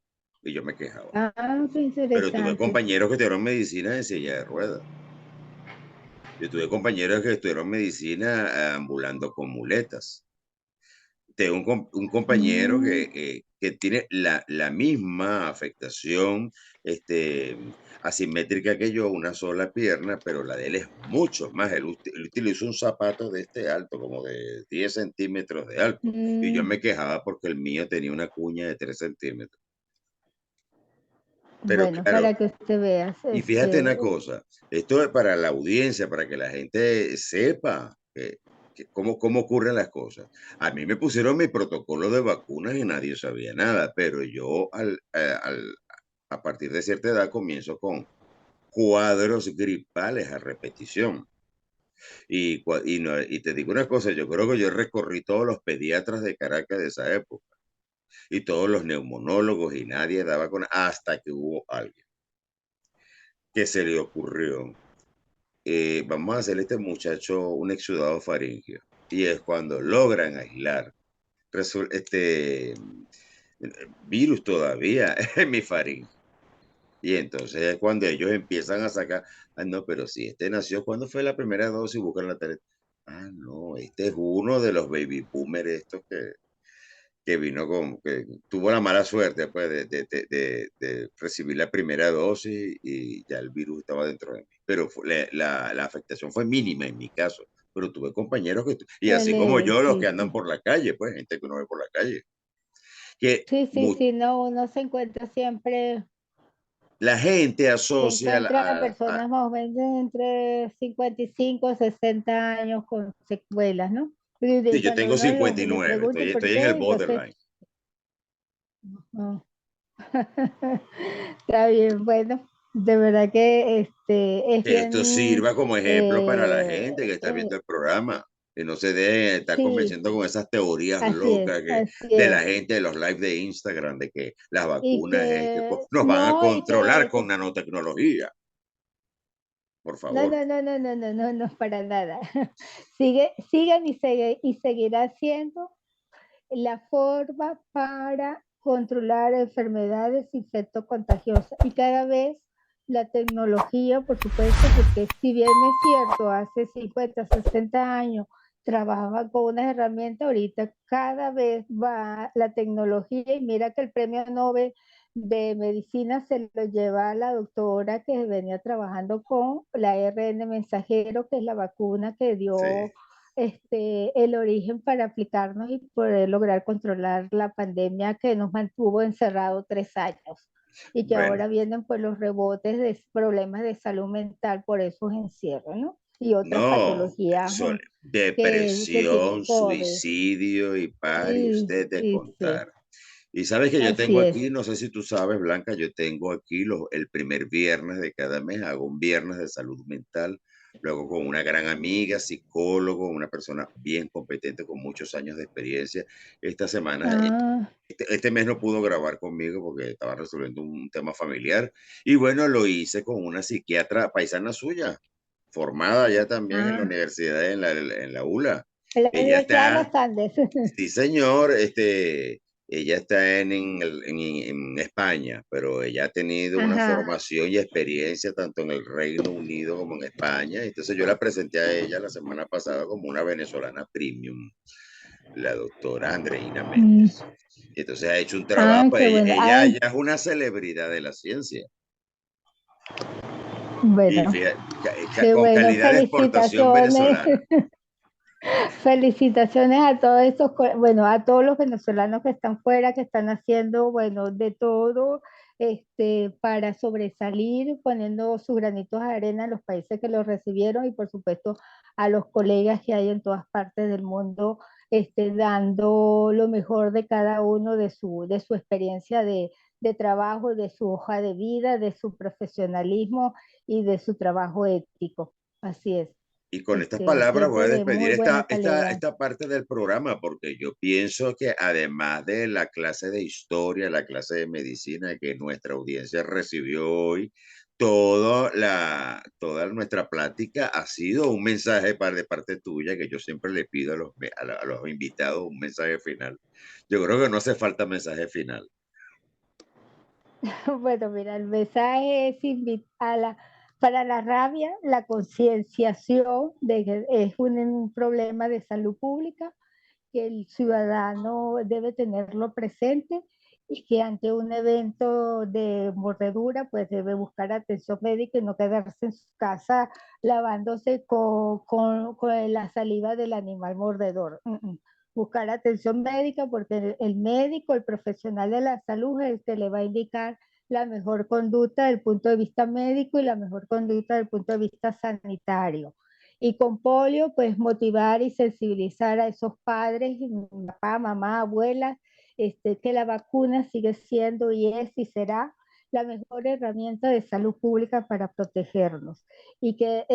y yo me quejaba. qué Pero tuve interesante. compañeros que estudiaron medicina en silla de ruedas. Yo tuve compañeros que estudiaron medicina ambulando con muletas. Tengo un compañero Mm, que tiene la misma afectación asimétrica que yo, una sola pierna, pero la de él es mucho más. Él utilizó un zapato de este alto, como de 10 centímetros de alto, y yo mm, me quejaba porque el mío tenía una cuña de 3 centímetros. Pero bueno, claro, para que usted vea, y fíjate una cosa, esto es para la audiencia, para que la gente sepa cómo ocurren las cosas. A mí me pusieron mi protocolo de vacunas y nadie sabía nada, pero yo a partir de cierta edad comienzo con cuadros gripales a repetición. Y te digo una cosa, yo creo que yo recorrí todos los pediatras de Caracas de esa época y todos los neumonólogos y nadie daba con hasta que hubo alguien que se le ocurrió vamos a hacerle a este muchacho un exudado faríngeo. Y es cuando logran aislar virus todavía en mi faringe. Y entonces es cuando ellos empiezan a sacar, ah, no, pero si este nació, ¿cuándo fue la primera dosis? Buscan la tarjeta. Ah, no, este es uno de los baby boomers estos que vino con, que tuvo la mala suerte pues, de recibir la primera dosis y ya el virus estaba dentro de mí. Pero la afectación fue mínima en mi caso. Pero tuve compañeros que, y así como yo, los que Sí, andan sí. por la calle, pues gente que uno ve por la calle, que Sí, sí, sí, no, uno se encuentra siempre, la gente se asocia encuentra personas más o menos entre 55 y 60 años con secuelas, ¿no? sí, Y yo cuando tengo uno le 59, pregunta ¿y por estoy en el qué? Entonces, borderline. no. Está bien, bueno, de verdad que es Que esto bien, sirva como ejemplo para la gente que está viendo eh, el programa. Que no se dejen estar sí, convenciendo con esas teorías así es, locas que, así de la es. gente de los live de Instagram, de que las Y vacunas es que que, nos van a no, y controlar con nanotecnología. Por no, favor. no, no, no, no, no, no, no, para nada. Siguen y seguirá siendo la forma para controlar enfermedades infectocontagiosas. Y cada vez la tecnología, por supuesto, porque si bien es cierto, hace 50, 60 años trabajaba con unas herramientas, ahorita cada vez va la tecnología y mira que el premio Nobel de medicina se lo lleva a la doctora que venía trabajando con la ARN mensajero, que es la vacuna que Sí. dio el origen para aplicarnos y poder lograr controlar la pandemia que nos mantuvo encerrados 3 años y que Bueno, ahora vienen pues los rebotes de problemas de salud mental por esos encierros, ¿no? Y otras no, patologías que tiene depresión, COVID. suicidio y pare Sí, usted de sí, sí, contar. Y sabes que yo así tengo es. aquí, no sé si tú sabes, Blanca, yo tengo aquí el primer viernes de cada mes, hago un viernes de salud mental, luego con una gran amiga, psicólogo, una persona bien competente con muchos años de experiencia. Esta semana, Ah, este mes no pudo grabar conmigo porque estaba resolviendo un tema familiar y bueno, lo hice con una psiquiatra paisana suya, formada ya también en la ah, universidad, en la ULA. en la Ella Universidad de está. los Andes. Sí, señor, ella está en España, pero ella ha tenido una Ajá. formación y experiencia tanto en el Reino Unido como en España. Entonces yo la presenté a ella la semana pasada como una venezolana premium, la doctora Andreina Mm. Méndez. Y entonces ha hecho un Ah, trabajo, qué bueno. ella Ay, ya es una celebridad de la ciencia y bueno, fíjate, qué con bueno. calidad de exportación Felicitaciones. venezolana. Felicitaciones a todos estos, bueno, a todos los venezolanos que están fuera, que están haciendo, bueno, de todo, para sobresalir, poniendo sus granitos de arena en los países que los recibieron y por supuesto a los colegas que hay en todas partes del mundo, dando lo mejor de cada uno de su experiencia de trabajo, de su hoja de vida, de su profesionalismo y de su trabajo ético. Así es. Y con estas palabras voy Gente a de despedir muy buena calidad. esta parte del programa porque yo pienso que además de la clase de historia, la clase de medicina que nuestra audiencia recibió hoy, toda nuestra plática ha sido un mensaje de parte tuya que yo siempre le pido a los invitados un mensaje final. Yo creo que no hace falta mensaje final. Bueno, mira, el mensaje es para la rabia, la concienciación de que es un problema de salud pública, que el ciudadano debe tenerlo presente y que ante un evento de mordedura, pues debe buscar atención médica y no quedarse en su casa lavándose con la saliva del animal mordedor. Buscar atención médica porque el médico, el profesional de la salud es el que le va a indicar la mejor conducta desde el punto de vista médico y la mejor conducta desde el punto de vista sanitario. Y con polio, pues motivar y sensibilizar a esos padres, papá, mamá, abuelas, que la vacuna sigue siendo y es y será la mejor herramienta de salud pública para protegernos y que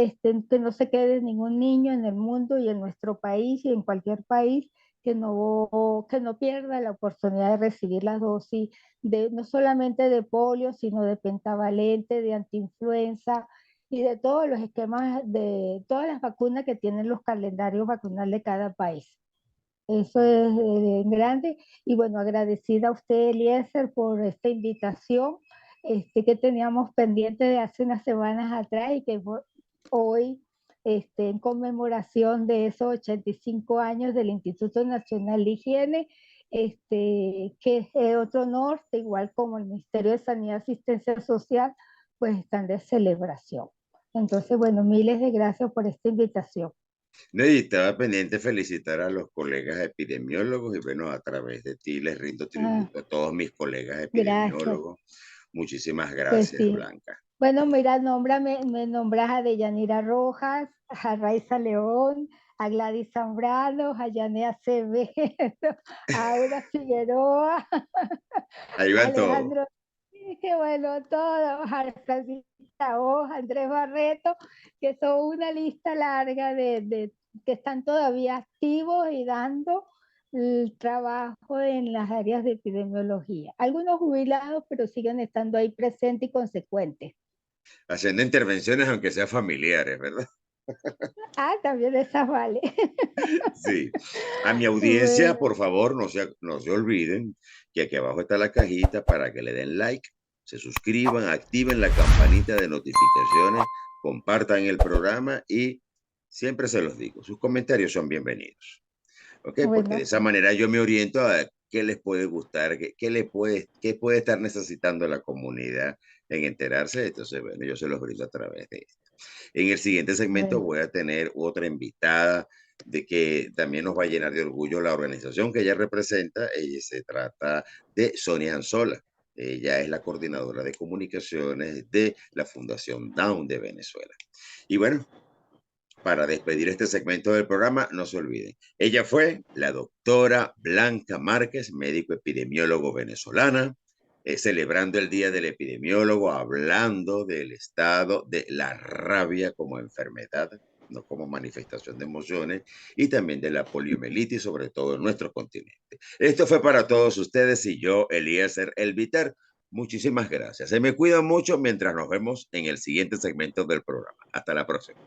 no se quede ningún niño en el mundo y en nuestro país y en cualquier país que no pierda la oportunidad de recibir la dosis no solamente de polio, sino de pentavalente, de antiinfluenza, y de todos los esquemas, de todas las vacunas que tienen los calendarios vacunales de cada país. Eso es grande. Y bueno, agradecida a usted, Eliezer, por esta invitación que teníamos pendiente de hace unas semanas atrás y que hoy, en conmemoración de esos 85 años del Instituto Nacional de Higiene, que es otro norte, igual como el Ministerio de Sanidad y Asistencia Social, pues están de celebración. Entonces, bueno, miles de gracias por esta invitación. No, y estaba pendiente felicitar a los colegas epidemiólogos y bueno, a través de ti les rindo Ah, tributo a todos mis colegas gracias, epidemiólogos. Muchísimas pues gracias, sí. Blanca. Bueno, mira, me nombras a Deyanira Rojas, a Raiza León, a Gladys Zambrano, a Yanea Acevedo, a Aura Figueroa, Ahí a van todos. Alejandro, que bueno, todos, a Francisca Hoja, a Andrés Barreto, que son una lista larga que están todavía activos y dando el trabajo en las áreas de epidemiología. Algunos jubilados, pero siguen estando ahí presentes y consecuentes. Haciendo intervenciones, aunque sean familiares, ¿verdad? Ah, también esas vale. Sí. A mi audiencia, Bueno, por favor, no se olviden que aquí abajo está la cajita para que le den like, se suscriban, activen la campanita de notificaciones, compartan el programa y siempre se los digo, sus comentarios son bienvenidos. ¿Ok? Porque de bueno, esa manera yo me oriento a qué les puede gustar, qué puede estar necesitando la comunidad en enterarse. Entonces, bueno, yo se los brindo a través de esto. En el siguiente segmento bueno, voy a tener otra invitada de que también nos va a llenar de orgullo la organización que ella representa. Ella se trata de Sonia Anzola. Ella es la coordinadora de comunicaciones de la Fundación Down de Venezuela. Y bueno, para despedir este segmento del programa, no se olviden. Ella fue la doctora Blanca Márquez, médico epidemiólogo venezolana, celebrando el Día del Epidemiólogo, hablando del estado de la rabia como enfermedad, no como manifestación de emociones, y también de la poliomielitis, sobre todo en nuestro continente. Esto fue para todos ustedes y yo, Eliezer Elvitar. Muchísimas gracias. Se me cuidan mucho mientras nos vemos en el siguiente segmento del programa. Hasta la próxima.